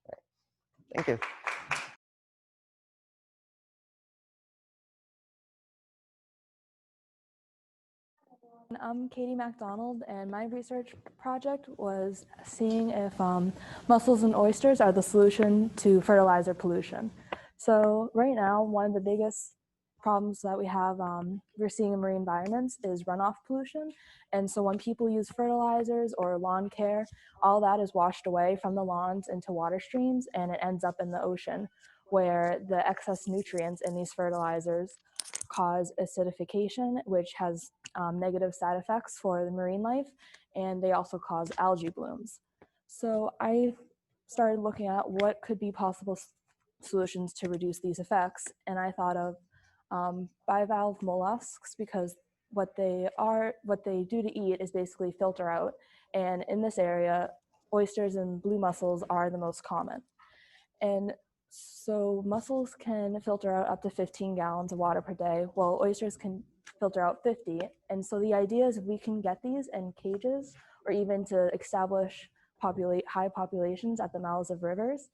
All right. Thank you. I'm Katie MacDonald, and my research project was seeing if mussels and oysters are the solution to fertilizer pollution. So right now, one of the biggest problems that we're seeing in marine environments is runoff pollution. And so when people use fertilizers or lawn care, all that is washed away from the lawns into water streams, and it ends up in the ocean, where the excess nutrients in these fertilizers cause acidification, which has negative side effects for the marine life, and they also cause algae blooms. So I started looking at what could be possible solutions to reduce these effects, and I thought of bivalve mollusks, because what they do to eat is basically filter out, and in this area, oysters and blue mussels are the most common. And so mussels can filter out up to 15 gallons of water per day, while oysters can filter out 50. And so the idea is if we can get these in cages, or even to establish high populations at the mouths of rivers,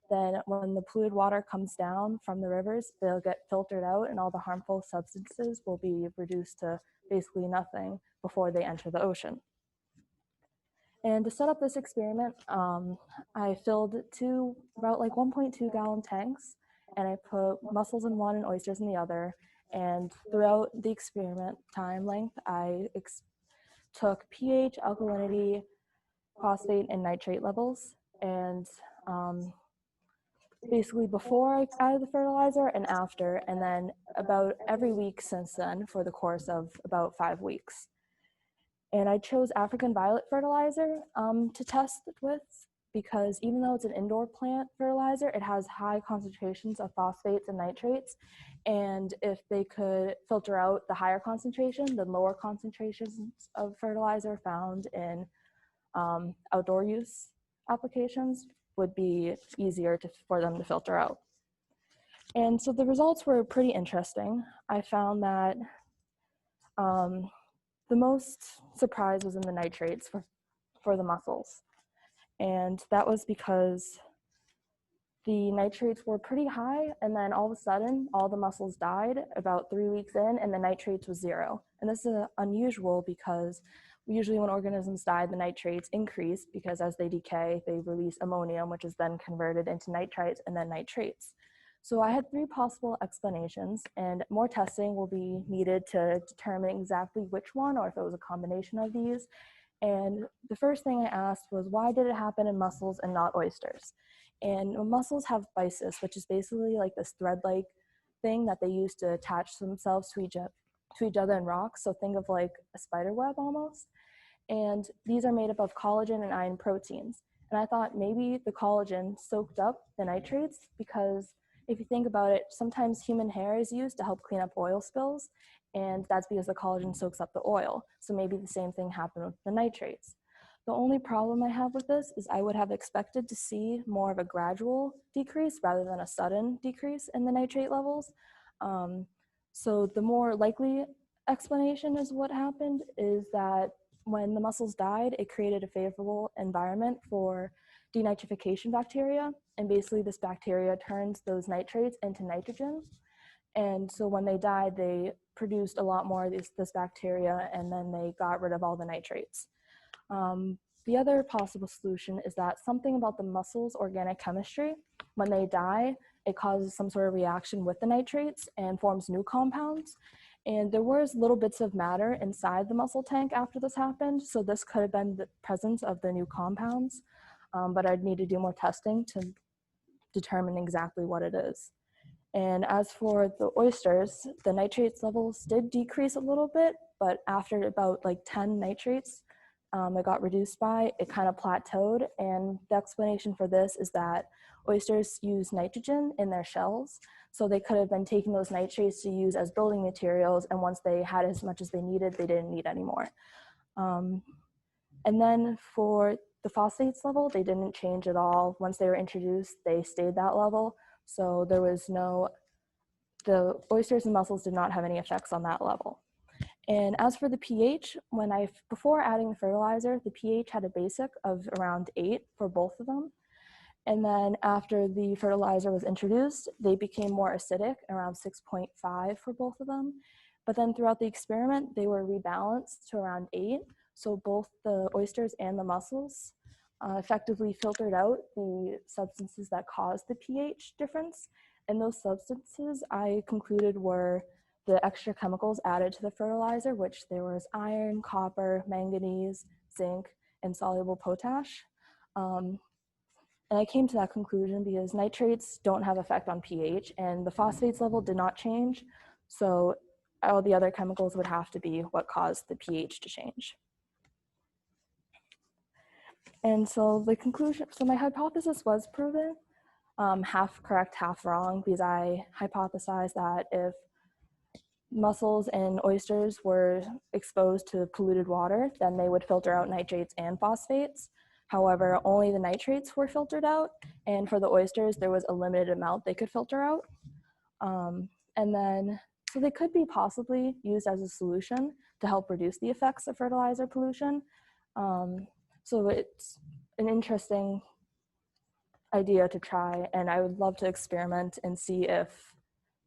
then when the polluted water comes down from the rivers, they'll get filtered out, and all the harmful substances will be reduced to basically nothing before they enter the ocean. And to set up this experiment, I filled about 1.2 gallon tanks, and I put mussels in one and oysters in the other. And throughout the experiment time length, I took pH, alkalinity, phosphate, and nitrate levels. And basically before I added the fertilizer and after, and then about every week since then for the course of about 5 weeks. And I chose African violet fertilizer to test it with, because even though it's an indoor plant fertilizer, it has high concentrations of phosphates and nitrates. And if they could filter out the higher concentration, the lower concentrations of fertilizer found in outdoor use applications would be easier for them to filter out. And so the results were pretty interesting. I found that the most surprise was in the nitrates for the mussels. And that was because the nitrates were pretty high, and then all of a sudden, all the mussels died about 3 weeks in, and the nitrates was 0. And this is unusual because usually when organisms die, the nitrates increase because as they decay, they release ammonium, which is then converted into nitrites and then nitrates. So I had 3 possible explanations, and more testing will be needed to determine exactly which one, or if it was a combination of these. And the first thing I asked was, why did it happen in mussels and not oysters? And mussels have byssus, which is basically like this thread-like thing that they use to attach themselves to each other in rocks. So think of like a spider web almost. And these are made up of collagen and iron proteins. And I thought maybe the collagen soaked up the nitrates, because if you think about it, sometimes human hair is used to help clean up oil spills, and that's because the collagen soaks up the oil. So maybe the same thing happened with the nitrates. The only problem I have with this is I would have expected to see more of a gradual decrease rather than a sudden decrease in the nitrate levels. So the more likely explanation is what happened is that when the mussels died, it created a favorable environment for denitrification bacteria. And basically this bacteria turns those nitrates into nitrogen. And so when they died, they produced a lot more of this bacteria, and then they got rid of all the nitrates. The other possible solution is that something about the mussels' organic chemistry, when they die, it causes some sort of reaction with the nitrates and forms new compounds. And there was little bits of matter inside the mussel tank after this happened, so this could have been the presence of the new compounds, but I'd need to do more testing to determine exactly what it is. And as for the oysters, the nitrates levels did decrease a little bit, but after about like 10 nitrates, it got reduced by, it kind of plateaued. And the explanation for this is that oysters use nitrogen in their shells. So they could have been taking those nitrates to use as building materials. And once they had as much as they needed, they didn't need anymore. And then for the phosphates level, they didn't change at all. Once they were introduced, they stayed that level. So there was the oysters and mussels did not have any effects on that level. And as for the pH, before adding the fertilizer, the pH had a basic of around 8 for both of them. And then after the fertilizer was introduced, they became more acidic, around 6.5 for both of them. But then throughout the experiment, they were rebalanced to around 8. So both the oysters and the mussels effectively filtered out the substances that caused the pH difference. And those substances I concluded were the extra chemicals added to the fertilizer, which there was iron, copper, manganese, zinc, and soluble potash. And I came to that conclusion because nitrates don't have effect on pH, and the phosphates level did not change. So all the other chemicals would have to be what caused the pH to change. And so the conclusion, so my hypothesis was proven, half correct, half wrong, because I hypothesized that if mussels and oysters were exposed to polluted water, then they would filter out nitrates and phosphates. However, only the nitrates were filtered out, and for the oysters, there was a limited amount they could filter out. So they could be possibly used as a solution to help reduce the effects of fertilizer pollution. So it's an interesting idea to try, and I would love to experiment and see if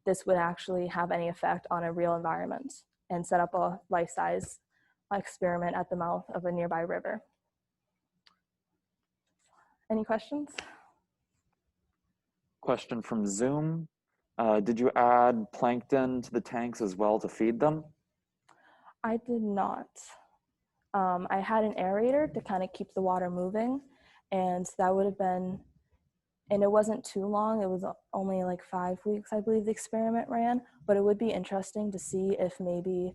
this would actually have any effect on a real environment and set up a life-size experiment at the mouth of a nearby river. Any questions? Question from Zoom. Did you add plankton to the tanks as well to feed them? I did not. I had an aerator to kind of keep the water moving, and that would have been, and it wasn't too long. It was only like 5 weeks, I believe the experiment ran, but it would be interesting to see if maybe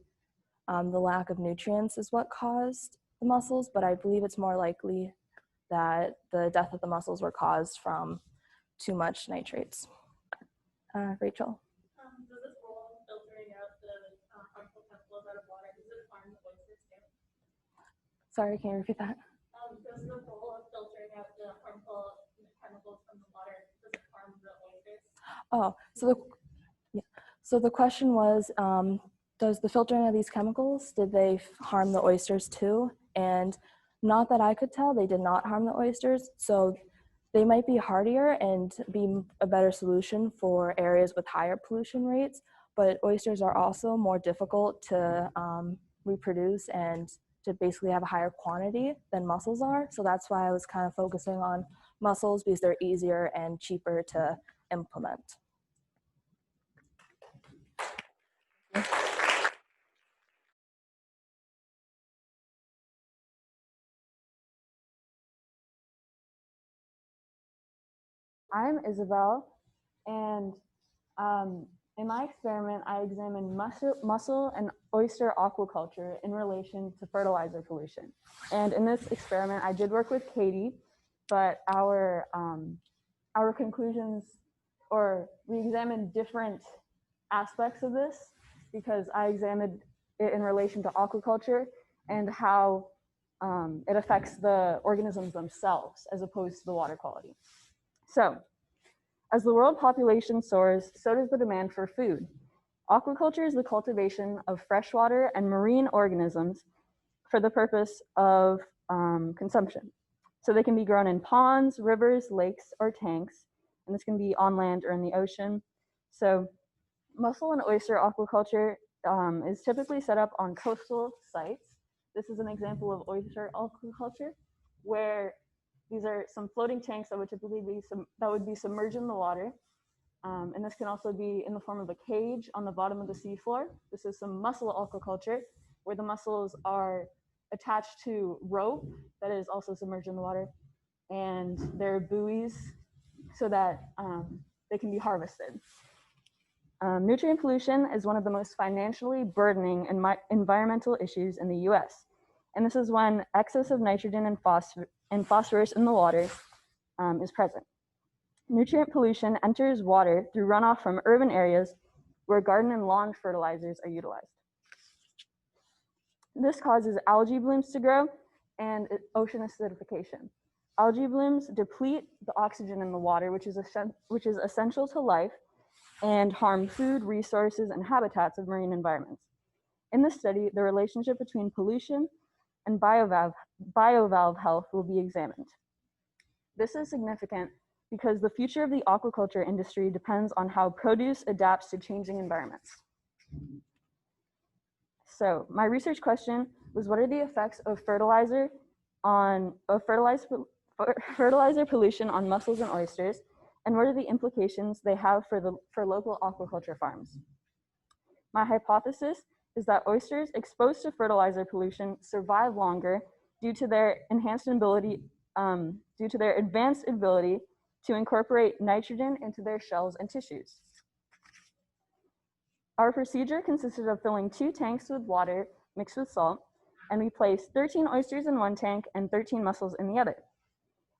the lack of nutrients is what caused the mussels, but I believe it's more likely that the death of the mussels were caused from too much nitrates. Rachel? Does this role in filtering out the harmful chemicals out of water, does it harm the oysters too? Sorry, can you repeat that? Does the role of filtering out the harmful chemicals from the water, does it harm the oysters? Oh, so the question was, does the filtering of these chemicals, did they harm the oysters too? And not that I could tell, they did not harm the oysters. So they might be hardier and be a better solution for areas with higher pollution rates, but oysters are also more difficult to reproduce and to basically have a higher quantity than mussels are. So that's why I was kind of focusing on mussels, because they're easier and cheaper to implement. I'm Isabel, and in my experiment, I examined mussel and oyster aquaculture in relation to fertilizer pollution. And in this experiment, I did work with Katie but our conclusions, or we examined different aspects of this because I examined it in relation to aquaculture and how it affects the organisms themselves as opposed to the water quality. So, as the world population soars, so does the demand for food. Aquaculture is the cultivation of freshwater and marine organisms for the purpose of consumption. So they can be grown in ponds, rivers, lakes, or tanks, and this can be on land or in the ocean. So mussel and oyster aquaculture is typically set up on coastal sites. This is an example of oyster aquaculture, where these are some floating tanks that would typically be submerged in the water. And this can also be in the form of a cage on the bottom of the seafloor. This is some mussel aquaculture, where the mussels are attached to rope that is also submerged in the water, and there are buoys so that they can be harvested. Nutrient pollution is one of the most financially burdening environmental issues in the US. And this is when excess of nitrogen and phosphorus in the water is present. Nutrient pollution enters water through runoff from urban areas where garden and lawn fertilizers are utilized. This causes algae blooms to grow and ocean acidification. Algae blooms deplete the oxygen in the water, which is essential to life, and harm food, resources, and habitats of marine environments. In this study, the relationship between pollution and biovalve health will be examined. This is significant because the future of the aquaculture industry depends on how produce adapts to changing environments. So my research question was, what are the effects of fertilizer pollution on mussels and oysters, and what are the implications they have for local aquaculture farms? My hypothesis is that oysters exposed to fertilizer pollution survive longer due to their advanced ability to incorporate nitrogen into their shells and tissues. Our procedure consisted of filling 2 tanks with water mixed with salt, and we placed 13 oysters in one tank and 13 mussels in the other.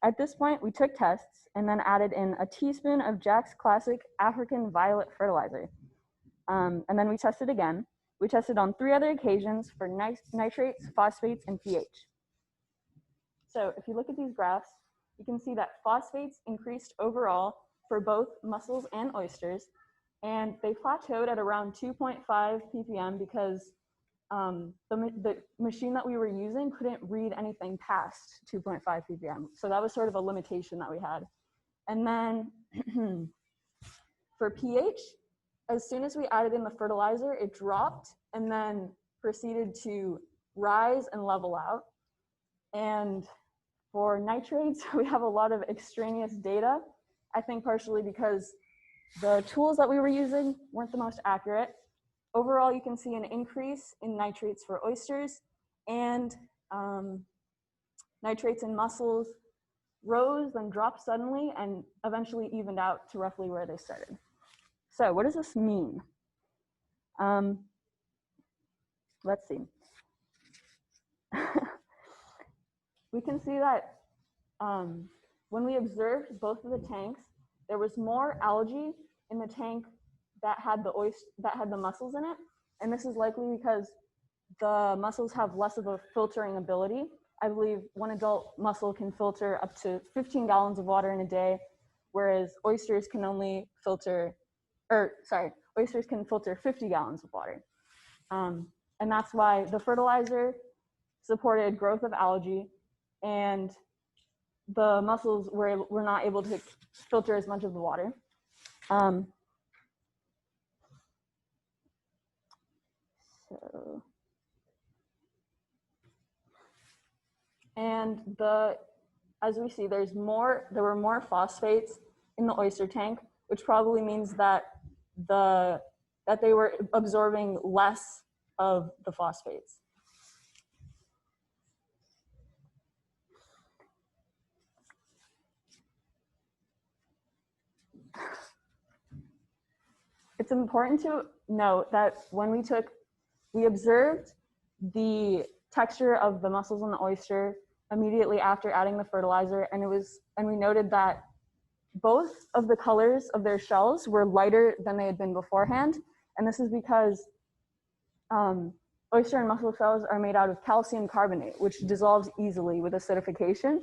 At this point, we took tests and then added in a teaspoon of Jack's Classic African Violet fertilizer. And then we tested again. We tested on 3 other occasions for nitrates, phosphates, and pH. So if you look at these graphs, you can see that phosphates increased overall for both mussels and oysters, and they plateaued at around 2.5 ppm because the machine that we were using couldn't read anything past 2.5 ppm. So that was sort of a limitation that we had. And then for pH, as soon as we added in the fertilizer, it dropped and then proceeded to rise and level out. And for nitrates, we have a lot of extraneous data, I think partially because the tools that we were using weren't the most accurate. Overall, you can see an increase in nitrates for oysters, and nitrates in mussels rose, then dropped suddenly, and eventually evened out to roughly where they started. So what does this mean? Let's see. We can see that when we observed both of the tanks, there was more algae in the tank that had the mussels in it, and this is likely because the mussels have less of a filtering ability. I believe one adult mussel can filter up to 15 gallons of water in a day, whereas oysters can only filter, oysters can filter 50 gallons of water. And that's why the fertilizer supported growth of algae, and the mussels were not able to filter as much of the water. As we see, there were more phosphates in the oyster tank, which probably means that they were absorbing less of the phosphates. It's important to note that when we observed the texture of the mussels and the oyster, immediately after adding the fertilizer, and we noted that both of the colors of their shells were lighter than they had been beforehand. And this is because oyster and mussel shells are made out of calcium carbonate, which dissolves easily with acidification.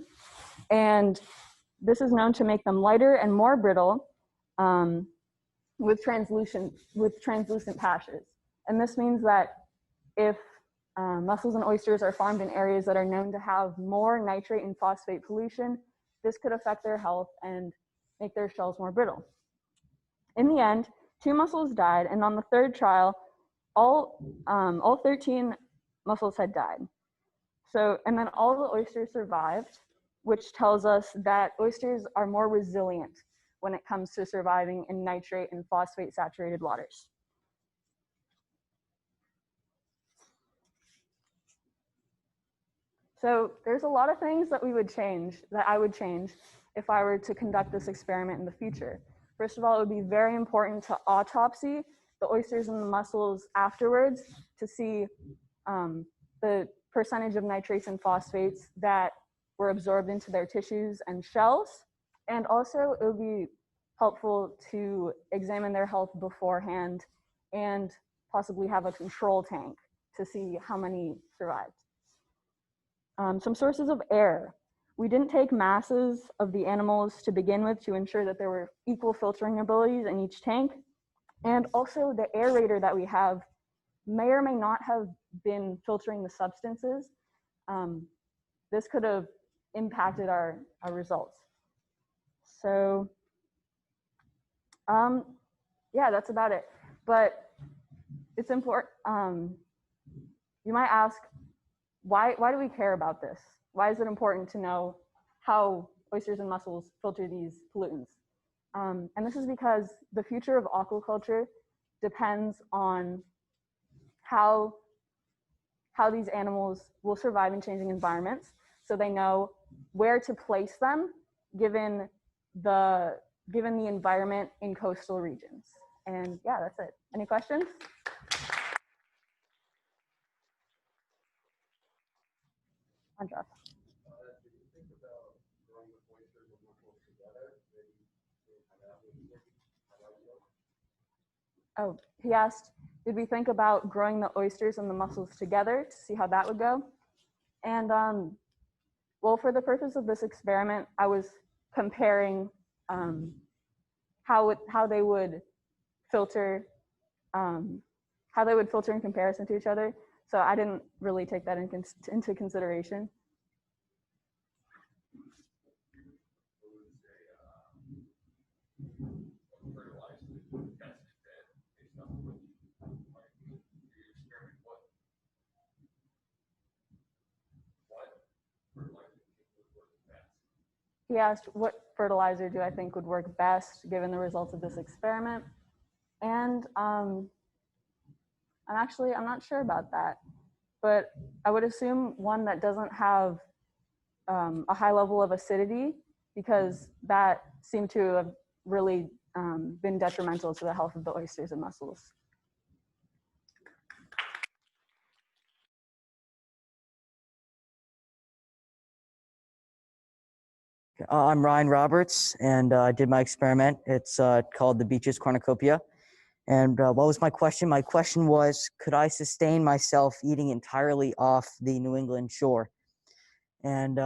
And this is known to make them lighter and more brittle with translucent patches. And this means that if mussels and oysters are farmed in areas that are known to have more nitrate and phosphate pollution, this could affect their health and make their shells more brittle. In the end, 2 mussels died, and on the 3rd trial, all 13 mussels had died. So, and then all the oysters survived, which tells us that oysters are more resilient when it comes to surviving in nitrate and phosphate saturated waters. So there's a lot of things that I would change if I were to conduct this experiment in the future. First of all, it would be very important to autopsy the oysters and the mussels afterwards to see the percentage of nitrates and phosphates that were absorbed into their tissues and shells. And also it would be helpful to examine their health beforehand and possibly have a control tank to see how many survived. Some sources of air. We didn't take masses of the animals to begin with to ensure that there were equal filtering abilities in each tank. And also the aerator that we have may or may not have been filtering the substances. This could have impacted our results. So yeah, that's about it. But it's important. You might ask, why do we care about this? Why is it important to know how oysters and mussels filter these pollutants? And this is because the future of aquaculture depends on how these animals will survive in changing environments, so they know where to place them given the environment in coastal regions. And yeah, that's it. Any questions? Andras. Oh, he asked, did we think about growing the oysters and the mussels together to see how that would go? And well, for the purpose of this experiment, I was comparing how they would filter in comparison to each other. So I didn't really take that into consideration. He asked, what fertilizer do I think would work best given the results of this experiment? And I'm not sure about that, but I would assume one that doesn't have a high level of acidity, because that seemed to have really been detrimental to the health of the oysters and mussels. I'm Ryan Roberts, and I did my experiment. It's called the Beach's Cornucopia. And what was my question? My question was, could I sustain myself eating entirely off the New England shore? And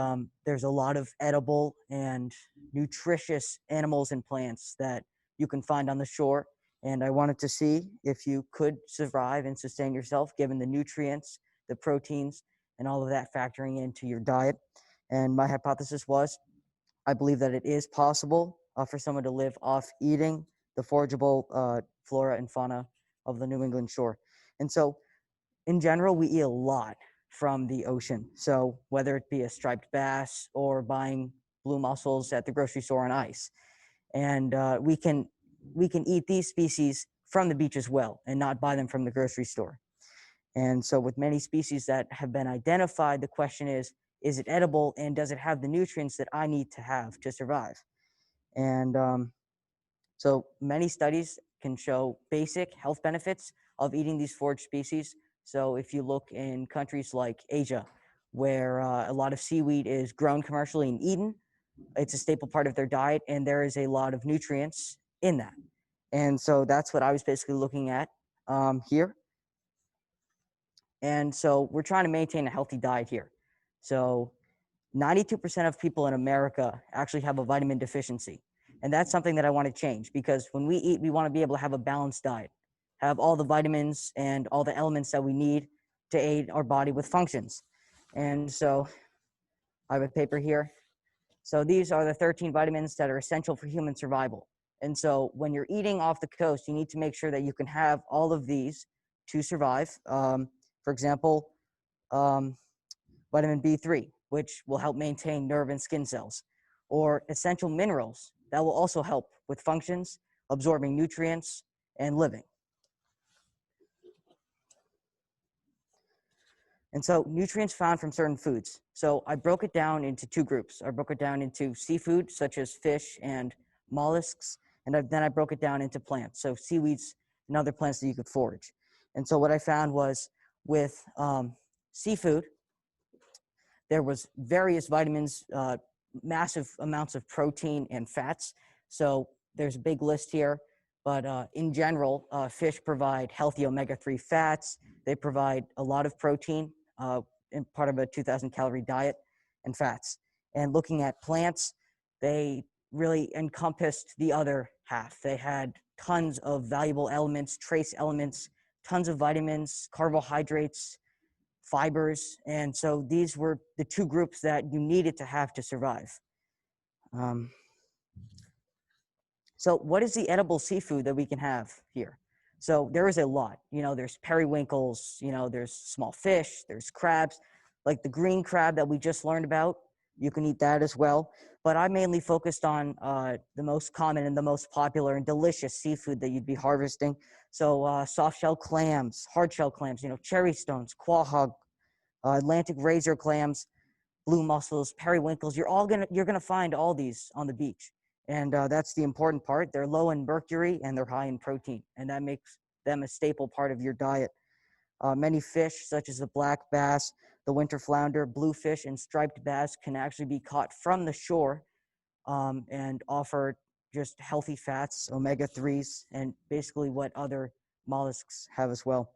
there's a lot of edible and nutritious animals and plants that you can find on the shore. And I wanted to see if you could survive and sustain yourself given the nutrients, the proteins, and all of that factoring into your diet. And my hypothesis was, I believe that it is possible for someone to live off eating the forageable flora and fauna of the New England shore. And so in general, we eat a lot from the ocean. So whether it be a striped bass or buying blue mussels at the grocery store on ice. And we can eat these species from the beach as well and not buy them from the grocery store. And so with many species that have been identified, the question is it edible, and does it have the nutrients that I need to have to survive? And so many studies can show basic health benefits of eating these forage species. So if you look in countries like Asia, where a lot of seaweed is grown commercially and eaten. It's a staple part of their diet, and there is a lot of nutrients in that. And so that's what I was basically looking at here. And so we're trying to maintain a healthy diet here. So 92% of people in America actually have a vitamin deficiency. And that's something that I want to change, because when we eat, we want to be able to have a balanced diet, have all the vitamins and all the elements that we need to aid our body with functions. And so I have a paper here. So these are the 13 vitamins that are essential for human survival. And so when you're eating off the coast, you need to make sure that you can have all of these to survive. For example, vitamin B3, which will help maintain nerve and skin cells, or essential minerals that will also help with functions, absorbing nutrients, and living. And so nutrients found from certain foods. So I broke it down into two groups. I broke it down into seafood, such as fish and mollusks, and then I broke it down into plants, so seaweeds and other plants that you could forage. And so what I found was with seafood, there was various vitamins, massive amounts of protein and fats. So there's a big list here, but in general, fish provide healthy omega-3 fats. They provide a lot of protein in part of a 2,000 calorie diet and fats. And looking at plants, they really encompassed the other half. They had tons of valuable elements, trace elements, tons of vitamins, carbohydrates, fibers, and so these were the two groups that you needed to have to survive. So what is the edible seafood that we can have here? So there is a lot. There's periwinkles, there's small fish, there's crabs, like the green crab that we just learned about. You can eat that as well. But I mainly focused on the most common and the most popular and delicious seafood that you'd be harvesting. So soft shell clams, hard shell clams, cherry stones, quahog, Atlantic razor clams, blue mussels, periwinkles. You're gonna find all these on the beach. And that's the important part. They're low in mercury and they're high in protein, and that makes them a staple part of your diet. Many fish, such as the black bass, the winter flounder, bluefish, and striped bass, can actually be caught from the shore and offer just healthy fats, omega-3s, and basically what other mollusks have as well.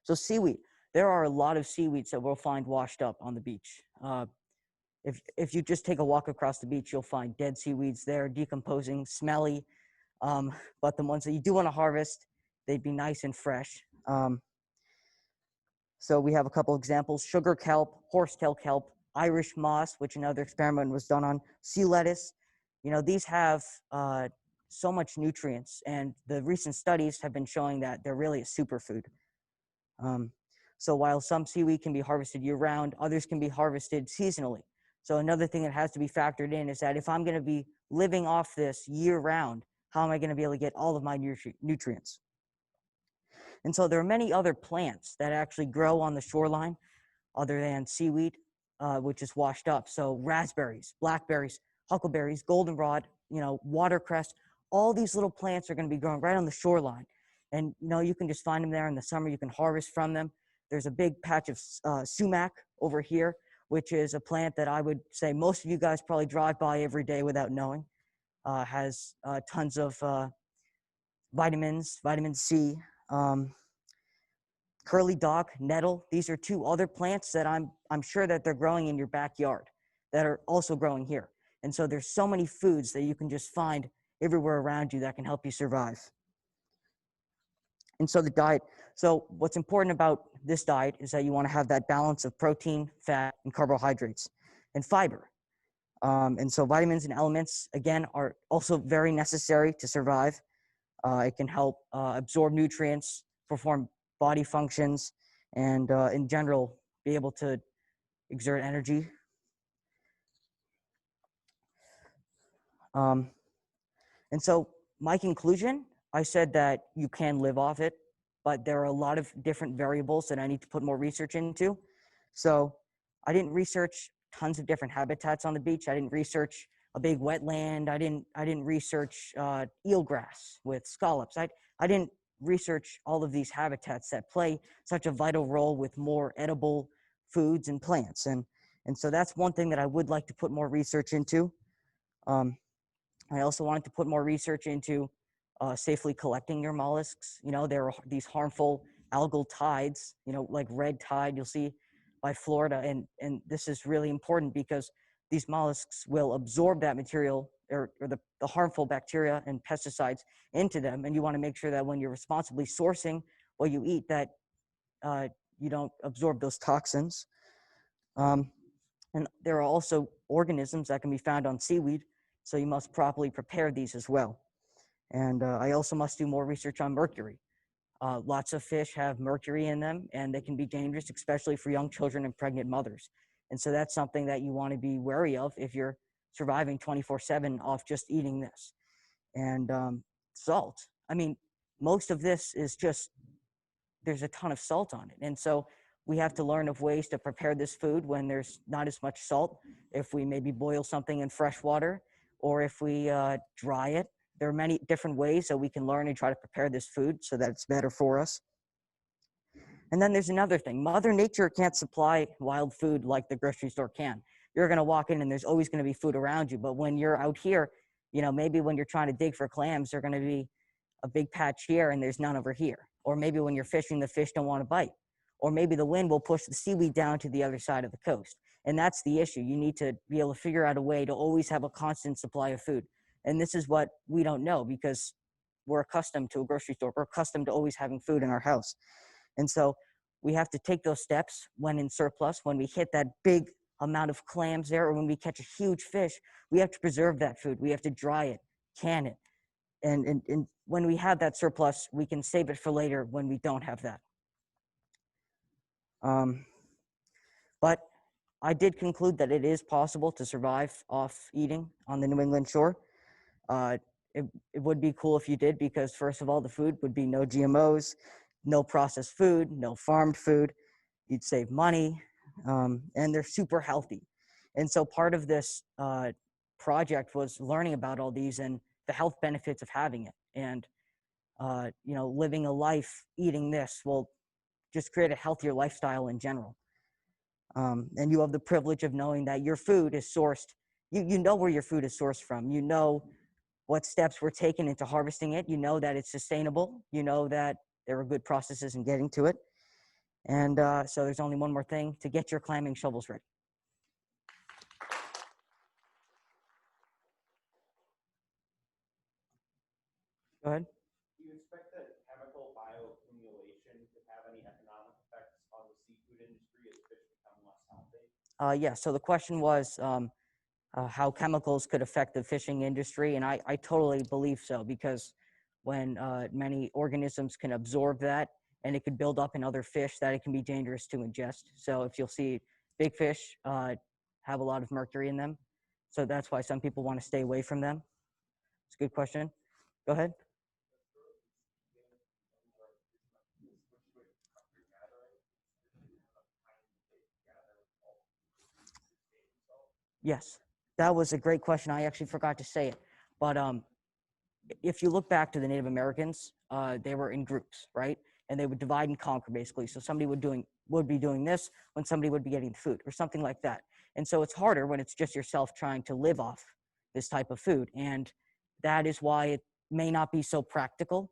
So seaweed. There are a lot of seaweeds that we'll find washed up on the beach. If you just take a walk across the beach, you'll find dead seaweeds there, decomposing, smelly. But the ones that you do want to harvest, they'd be nice and fresh. So we have a couple examples: sugar kelp, horsetail kelp, Irish moss, which another experiment was done on, sea lettuce. These have so much nutrients, and the recent studies have been showing that they're really a superfood. So while some seaweed can be harvested year-round, others can be harvested seasonally. So another thing that has to be factored in is that if I'm going to be living off this year-round, how am I going to be able to get all of my nutrients? And so there are many other plants that actually grow on the shoreline other than seaweed, which is washed up. So raspberries, blackberries, huckleberries, goldenrod, watercress, all these little plants are going to be growing right on the shoreline. And, you can just find them there in the summer. You can harvest from them. There's a big patch of sumac over here, which is a plant that I would say most of you guys probably drive by every day without knowing. Has tons of vitamins, vitamin C, curly dock, nettle. These are two other plants that I'm sure that they're growing in your backyard that are also growing here. And so there's so many foods that you can just find everywhere around you that can help you survive. And so the diet. So what's important about this diet is that you want to have that balance of protein, fat, and carbohydrates, and fiber. And so vitamins and elements, again, are also very necessary to survive. It can help absorb nutrients, perform body functions, and in general, be able to exert energy. And so my conclusion, I said that you can live off it, but there are a lot of different variables that I need to put more research into. So I didn't research tons of different habitats on the beach. I didn't research a big wetland. I didn't research eelgrass with scallops. I didn't research all of these habitats that play such a vital role with more edible foods and plants. And so that's one thing that I would like to put more research into. I also wanted to put more research into safely collecting your mollusks. You know, there are these harmful algal tides, you know, like red tide you'll see by Florida. And this is really important because these mollusks will absorb that material or the harmful bacteria and pesticides into them. And you want to make sure that when you're responsibly sourcing what you eat, that you don't absorb those toxins. And there are also organisms that can be found on seaweed, so you must properly prepare these as well. And I also must do more research on mercury. Lots of fish have mercury in them, and they can be dangerous, especially for young children and pregnant mothers. And so that's something that you want to be wary of if you're surviving 24/7 off just eating this. And salt. I mean, most of this is just, there's a ton of salt on it. And so we have to learn of ways to prepare this food when there's not as much salt. If we maybe boil something in fresh water, or if we dry it. There are many different ways that we can learn and try to prepare this food so that it's better for us. And then there's another thing. Mother Nature can't supply wild food like the grocery store can. You're going to walk in and there's always going to be food around you. But when you're out here, you know, maybe when you're trying to dig for clams, there's going to be a big patch here and there's none over here. Or maybe when you're fishing, the fish don't want to bite. Or maybe the wind will push the seaweed down to the other side of the coast. And that's the issue. You need to be able to figure out a way to always have a constant supply of food. And this is what we don't know because we're accustomed to a grocery store. We're accustomed to always having food in our house. And so we have to take those steps when in surplus, when we hit that big amount of clams there, or when we catch a huge fish, we have to preserve that food. We have to dry it, can it. And when we have that surplus, we can save it for later when we don't have that. But I did conclude that it is possible to survive off eating on the New England shore. It would be cool if you did, because first of all, the food would be no GMOs, no processed food, no farmed food. You'd save money, and they're super healthy. And so part of this project was learning about all these and the health benefits of having it. And, you know, living a life eating this will just create a healthier lifestyle in general. And you have the privilege of knowing that your food is sourced. You know where your food is sourced from. You know what steps were taken into harvesting it. You know that it's sustainable. You know that there are good processes in getting to it. And so there's only one more thing: to get your clamming shovels ready. Go ahead. Do you expect that chemical bioaccumulation could have any economic effects on the seafood industry as fish become less healthy? Yeah, so the question was how chemicals could affect the fishing industry, and I totally believe so, because when many organisms can absorb that, and it could build up in other fish, that it can be dangerous to ingest. So if you'll see, big fish have a lot of mercury in them, so that's why some people want to stay away from them. It's a good question. Go ahead. Yes, that was a great question. I actually forgot to say it. But if you look back to the Native Americans, they were in groups, right? And they would divide and conquer, basically. So somebody would be doing this when somebody would be getting food or something like that. And so it's harder when it's just yourself trying to live off this type of food. And that is why it may not be so practical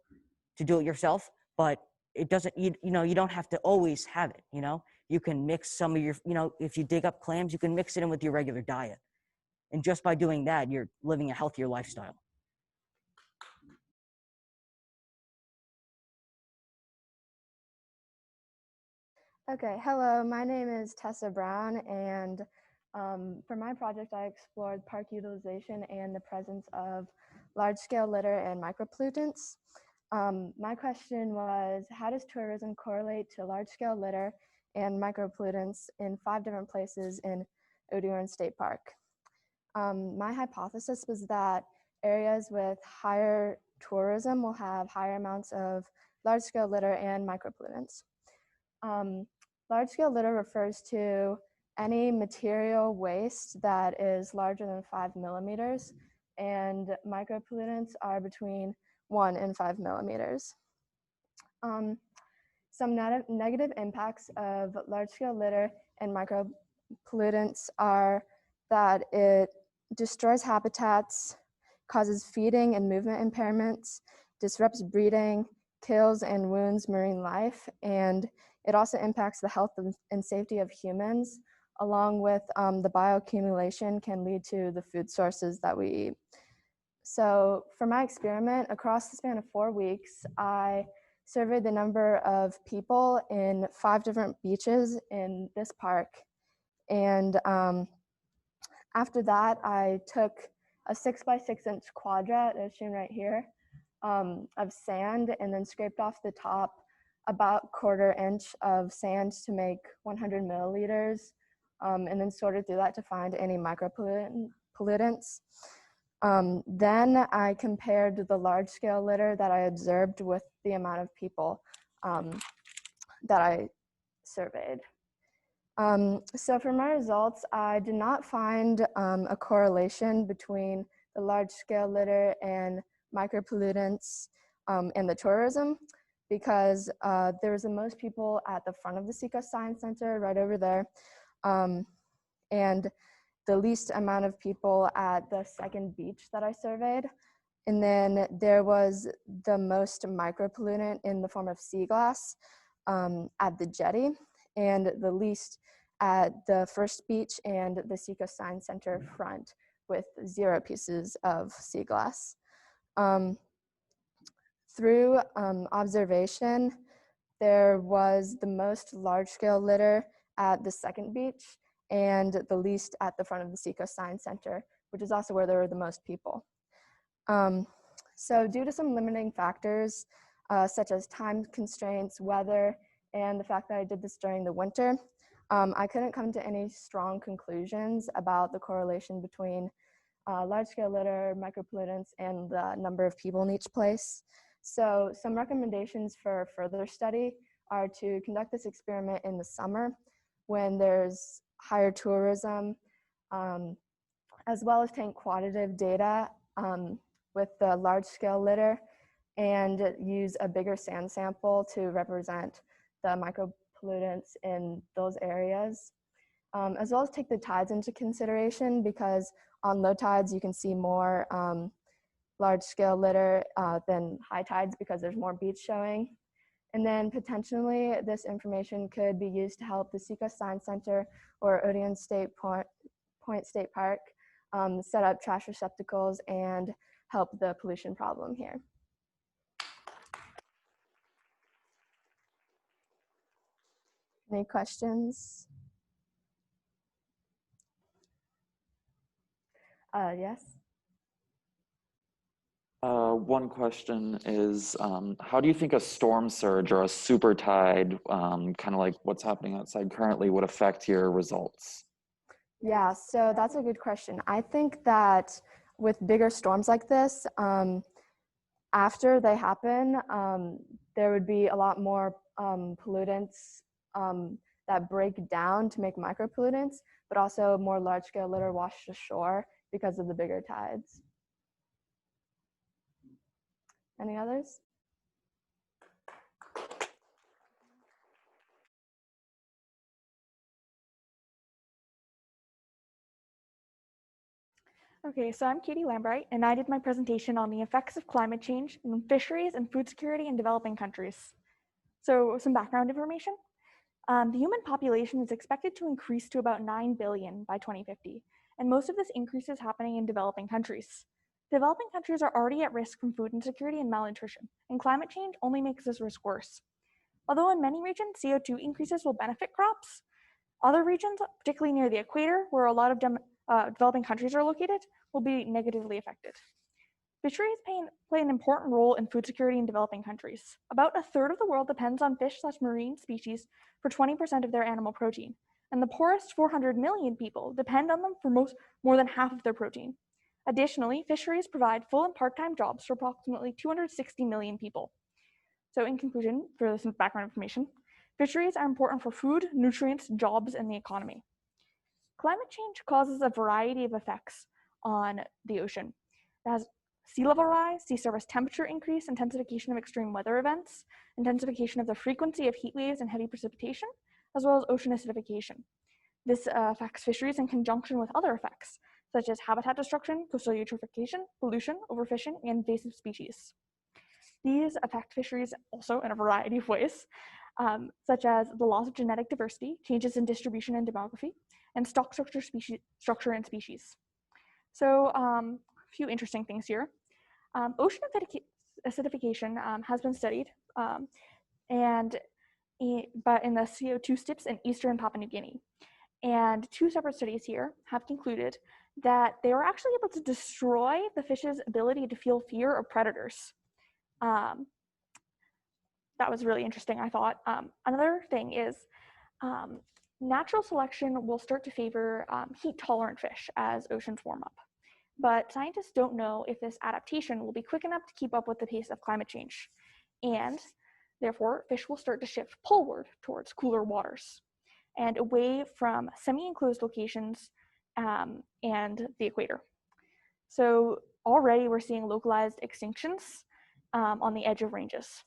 to do it yourself, but it doesn't, you know, you don't have to always have it, you know? You can mix some of your, you know, if you dig up clams, you can mix it in with your regular diet. And just by doing that, you're living a healthier lifestyle. Okay, hello, my name is Tessa Brown, and for my project, I explored park utilization and the presence of large-scale litter and micropollutants. My question was, how does tourism correlate to large-scale litter and micropollutants in 5 different places in Odierno State Park? My hypothesis was that areas with higher tourism will have higher amounts of large-scale litter and micropollutants. Large-scale litter refers to any material waste that is larger than 5 millimeters, and micropollutants are between 1 and 5 millimeters. Some negative impacts of large-scale litter and micropollutants are that it destroys habitats, causes feeding and movement impairments, disrupts breeding, kills and wounds marine life, and it also impacts the health and safety of humans, along with the bioaccumulation can lead to the food sources that we eat. So for my experiment, across the span of 4 weeks, I surveyed the number of people in 5 different beaches in this park. And after that, I took a 6 by 6 inch quadrat, as shown right here, of sand, and then scraped off the top about 1/4 inch of sand to make 100 milliliters, and then sorted through that to find any micropollutants. Then I compared the large-scale litter that I observed with the amount of people that I surveyed. So for my results, I did not find a correlation between the large-scale litter and micropollutants and the tourism, because there was the most people at the front of the Seacoast Science Center, right over there, and the least amount of people at the second beach that I surveyed. And then there was the most micropollutant in the form of sea glass at the jetty, and the least at the first beach and the Seacoast Science Center front, with 0 pieces of sea glass. Through observation, there was the most large-scale litter at the second beach and the least at the front of the Seacoast Science Center, which is also where there were the most people. So due to some limiting factors, such as time constraints, weather, and the fact that I did this during the winter, I couldn't come to any strong conclusions about the correlation between large-scale litter, micropollutants, and the number of people in each place. So some recommendations for further study are to conduct this experiment in the summer when there's higher tourism, as well as take quantitative data with the large-scale litter and use a bigger sand sample to represent the micropollutants in those areas, as well as take the tides into consideration, because on low tides you can see more large-scale litter than high tides because there's more beach showing. And then potentially this information could be used to help the Seacoast Science Center or Odeon State Point State Park set up trash receptacles and help the pollution problem here. Any questions? Yes? One question is, how do you think a storm surge or a super tide, kind of like what's happening outside currently, would affect your results? Yeah, so that's a good question. I think that with bigger storms like this, after they happen, there would be a lot more pollutants that break down to make micropollutants, but also more large-scale litter washed ashore because of the bigger tides. Any others? Okay, so I'm Katie Lambright, and I did my presentation on the effects of climate change in fisheries and food security in developing countries. So some background information. The human population is expected to increase to about 9 billion by 2050, and most of this increase is happening in developing countries. Developing countries are already at risk from food insecurity and malnutrition, and climate change only makes this risk worse. Although in many regions, CO2 increases will benefit crops, other regions, particularly near the equator, where a lot of developing countries are located, will be negatively affected. Fisheries play an important role in food security in developing countries. About 1/3 of the world depends on fish/marine species for 20% of their animal protein, and the poorest 400 million people depend on them for more than half of their protein. Additionally, fisheries provide full and part-time jobs for approximately 260 million people. So in conclusion, for some background information, fisheries are important for food, nutrients, jobs, and the economy. Climate change causes a variety of effects on the ocean. It has sea level rise, sea surface temperature increase, intensification of extreme weather events, intensification of the frequency of heat waves and heavy precipitation, as well as ocean acidification. This affects fisheries in conjunction with other effects, such as habitat destruction, coastal eutrophication, pollution, overfishing, and invasive species. These affect fisheries also in a variety of ways, such as the loss of genetic diversity, changes in distribution and demography, and stock structure and species. So a few interesting things here. Oceanophytic acidification has been studied, but in the CO2 stips in eastern Papua New Guinea. And two separate studies here have concluded that they were actually able to destroy the fish's ability to feel fear of predators. That was really interesting, I thought. Another thing is natural selection will start to favor heat-tolerant fish as oceans warm up. But scientists don't know if this adaptation will be quick enough to keep up with the pace of climate change. And therefore, fish will start to shift poleward towards cooler waters and away from semi-enclosed locations and the equator. So already we're seeing localized extinctions on the edge of ranges.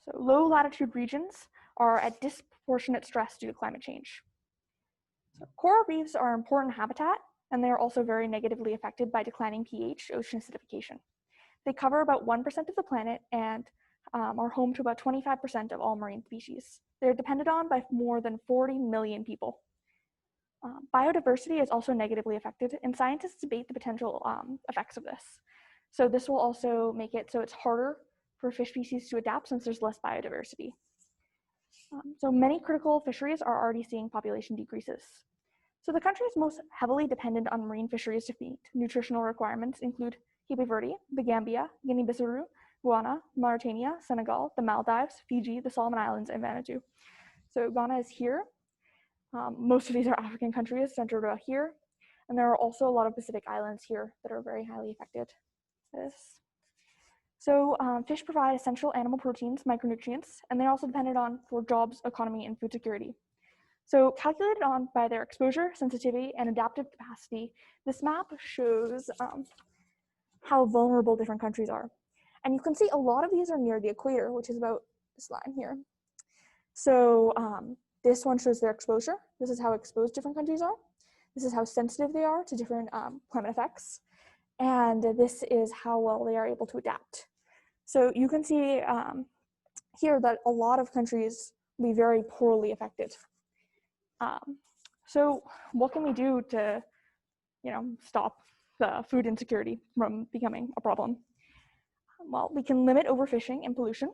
So low latitude regions are at disproportionate stress due to climate change. So coral reefs are important habitat, and they're also very negatively affected by declining pH, ocean acidification. They cover about 1% of the planet and are home to about 25% of all marine species. They're depended on by more than 40 million people. Biodiversity is also negatively affected, and scientists debate the potential effects of this. So this will also make it so it's harder for fish species to adapt since there's less biodiversity. So many critical fisheries are already seeing population decreases. So the countries most heavily dependent on marine fisheries to meet nutritional requirements include Cape Verde, the Gambia, Guinea-Bissau, Guyana, Mauritania, Senegal, the Maldives, Fiji, the Solomon Islands, and Vanuatu. So Ghana is here. Most of these are African countries centered about here. And there are also a lot of Pacific islands here that are very highly affected. So fish provide essential animal proteins, micronutrients, and they're also dependent on for jobs, economy, and food security. So calculated on by their exposure, sensitivity, and adaptive capacity, this map shows how vulnerable different countries are. And you can see a lot of these are near the equator, which is about this line here. So this one shows their exposure. This is how exposed different countries are. This is how sensitive they are to different climate effects. And this is how well they are able to adapt. So you can see here that a lot of countries will be very poorly affected. So what can we do to, stop the food insecurity from becoming a problem? Well, we can limit overfishing and pollution.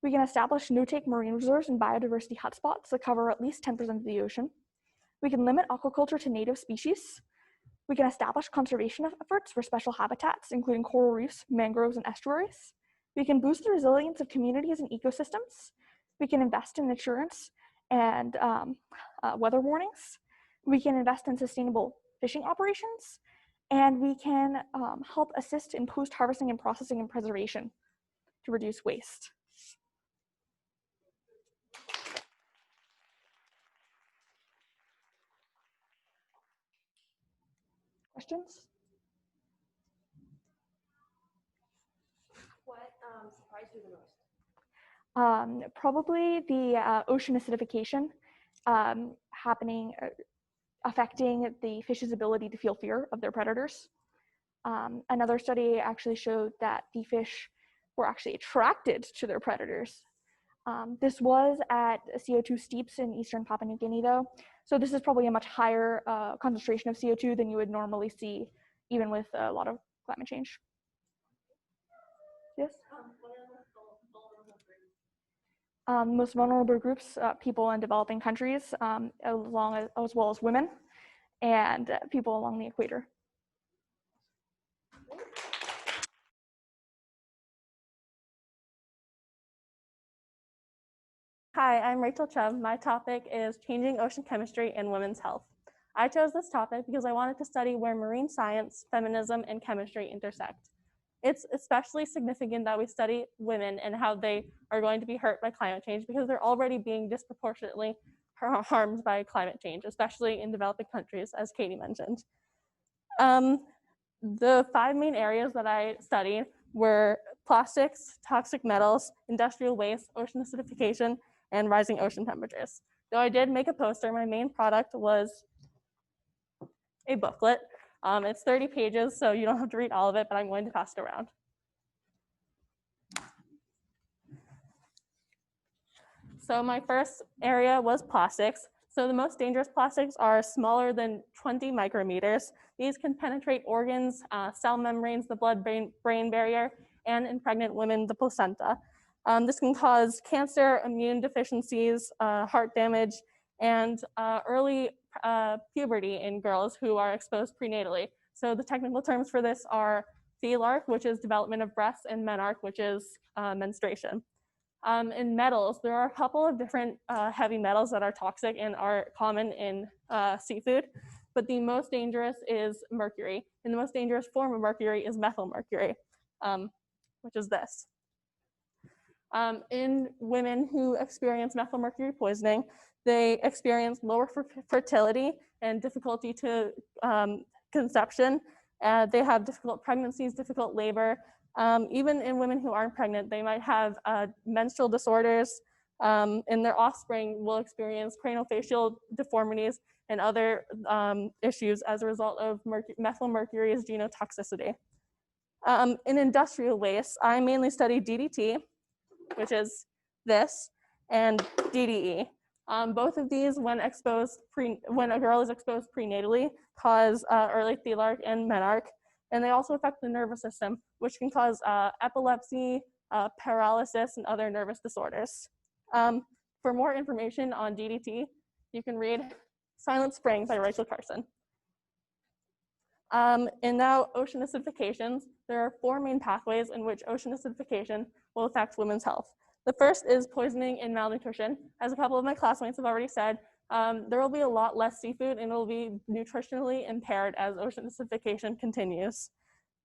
We can establish no-take marine reserves and biodiversity hotspots that cover at least 10% of the ocean. We can limit aquaculture to native species. We can establish conservation efforts for special habitats, including coral reefs, mangroves, and estuaries. We can boost the resilience of communities and ecosystems. We can invest in insurance and weather warnings. We can invest in sustainable fishing operations. And we can help assist in post-harvesting and processing and preservation to reduce waste. Questions? What surprised you the most? Probably the ocean acidification affecting the fish's ability to feel fear of their predators. Another study actually showed that the fish were actually attracted to their predators. This was at CO2 steeps in eastern Papua New Guinea though. So this is probably a much higher concentration of CO2 than you would normally see even with a lot of climate change. Yes? What are the vulnerable groups? Most vulnerable groups, people in developing countries, as well as women and people along the equator. Hi, I'm Rachel Chubb. My topic is changing ocean chemistry and women's health. I chose this topic because I wanted to study where marine science, feminism, and chemistry intersect. It's especially significant that we study women and how they are going to be hurt by climate change because they're already being disproportionately harmed by climate change, especially in developing countries, as Katie mentioned. The 5 main areas that I studied were plastics, toxic metals, industrial waste, ocean acidification, and rising ocean temperatures. Though I did make a poster, my main product was a booklet. It's 30 pages, so you don't have to read all of it, but I'm going to pass it around. So my first area was plastics. So the most dangerous plastics are smaller than 20 micrometers. These can penetrate organs, cell membranes, the blood-brain barrier, and in pregnant women, the placenta. This can cause cancer, immune deficiencies, heart damage, and early puberty in girls who are exposed prenatally. So the technical terms for this are thelarc, which is development of breasts, and menarche, which is menstruation. In metals, there are a couple of different heavy metals that are toxic and are common in seafood, but the most dangerous is mercury. And the most dangerous form of mercury is methylmercury, which is this. In women who experience methylmercury poisoning, they experience lower fertility and difficulty to conception. They have difficult pregnancies, difficult labor. Even in women who aren't pregnant, they might have menstrual disorders, and their offspring will experience craniofacial deformities and other issues as a result of methylmercury's genotoxicity. In industrial waste, I mainly study DDT, which is this, and DDE. Both of these, when a girl is exposed prenatally, cause early thelarc and menarche. And they also affect the nervous system, which can cause epilepsy, paralysis, and other nervous disorders. For more information on DDT, you can read Silent Spring by Rachel Carson. And now ocean acidifications. There are 4 main pathways in which ocean acidification will affect women's health. The first is poisoning and malnutrition. As a couple of my classmates have already said, there will be a lot less seafood and it will be nutritionally impaired as ocean acidification continues.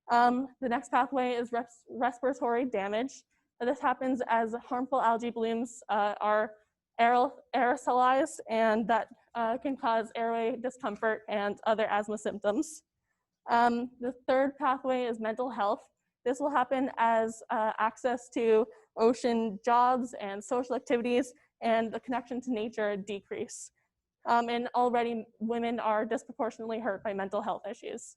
The next pathway is respiratory damage. This happens as harmful algae blooms are aerosolized, and that can cause airway discomfort and other asthma symptoms. The third pathway is mental health. This will happen as access to ocean jobs and social activities and the connection to nature decrease. And already women are disproportionately hurt by mental health issues.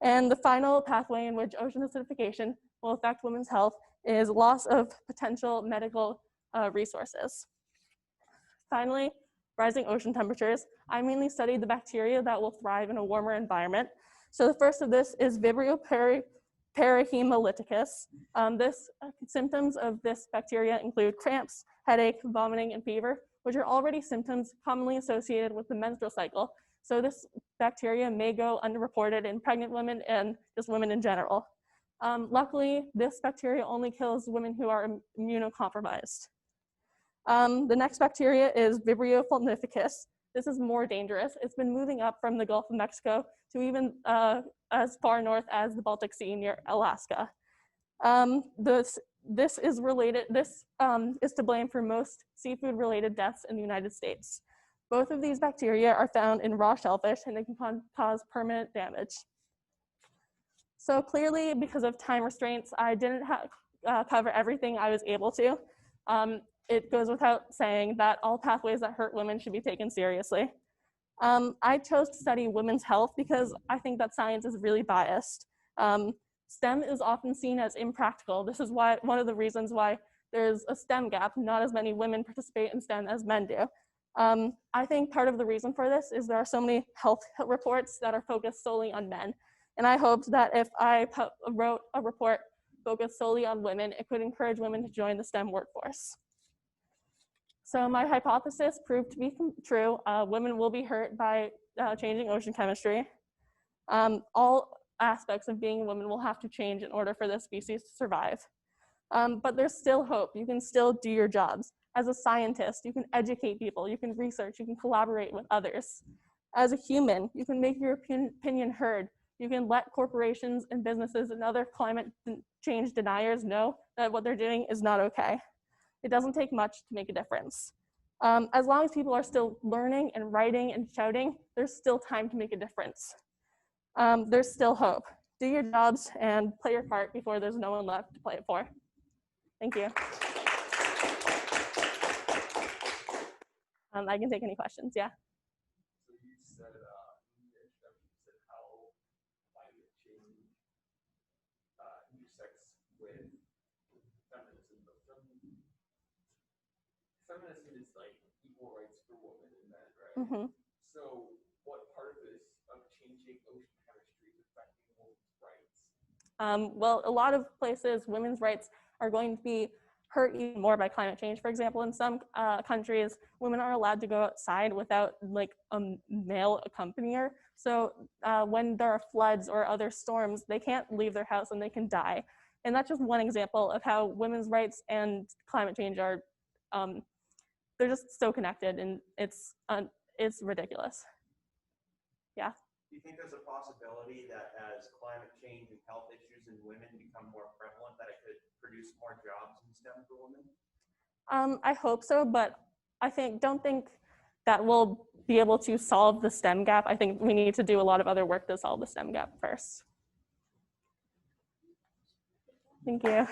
And the final pathway in which ocean acidification will affect women's health is loss of potential medical resources. Finally, rising ocean temperatures. I mainly studied the bacteria that will thrive in a warmer environment. So the first of this is Vibrio Periperahemoliticus. Symptoms of this bacteria include cramps, headache, vomiting, and fever, which are already symptoms commonly associated with the menstrual cycle. So this bacteria may go underreported in pregnant women and just women in general. Luckily, this bacteria only kills women who are immunocompromised. The next bacteria is Vibrio Funnificus. This is more dangerous. It's been moving up from the Gulf of Mexico to even as far north as the Baltic Sea near Alaska. This is to blame for most seafood-related deaths in the United States. Both of these bacteria are found in raw shellfish, and they can cause permanent damage. So clearly, because of time restraints, I didn't cover everything I was able to. It goes without saying that all pathways that hurt women should be taken seriously. I chose to study women's health because I think that science is really biased. STEM is often seen as impractical. This is one of the reasons why there's a STEM gap. Not as many women participate in STEM as men do. I think part of the reason for this is there are so many health reports that are focused solely on men. And I hoped that if I wrote a report focused solely on women, it could encourage women to join the STEM workforce. So my hypothesis proved to be true. Women will be hurt by changing ocean chemistry. All aspects of being a woman will have to change in order for this species to survive. But there's still hope. You can still do your jobs. As a scientist, you can educate people, you can research, you can collaborate with others. As a human, you can make your opinion heard. You can let corporations and businesses and other climate change deniers know that what they're doing is not okay. It doesn't take much to make a difference. As long as people are still learning and writing and shouting, there's still time to make a difference. There's still hope. do your jobs and play your part before there's no one left to play it for. Thank you. I can take any questions, yeah. So you said, in your introduction, you said how climate change intersects with feminism. But feminism is like equal rights for women and men, right? Mm-hmm. So what part of this, of changing ocean chemistry is affecting women's rights? Well, a lot of places, women's rights are going to be hurt even more by climate change. For example, in some countries, women are allowed to go outside without like a male accompanier. So when there are floods or other storms, they can't leave their house and they can die. And that's just one example of how women's rights and climate change are, they're just so connected, and it's ridiculous. Yeah. Do you think there's a possibility that as climate change and health issues in women become more prevalent, that it could produce more jobs in STEM for women? I hope so, but I don't think that we'll be able to solve the STEM gap. I think we need to do a lot of other work to solve the STEM gap first. Thank you.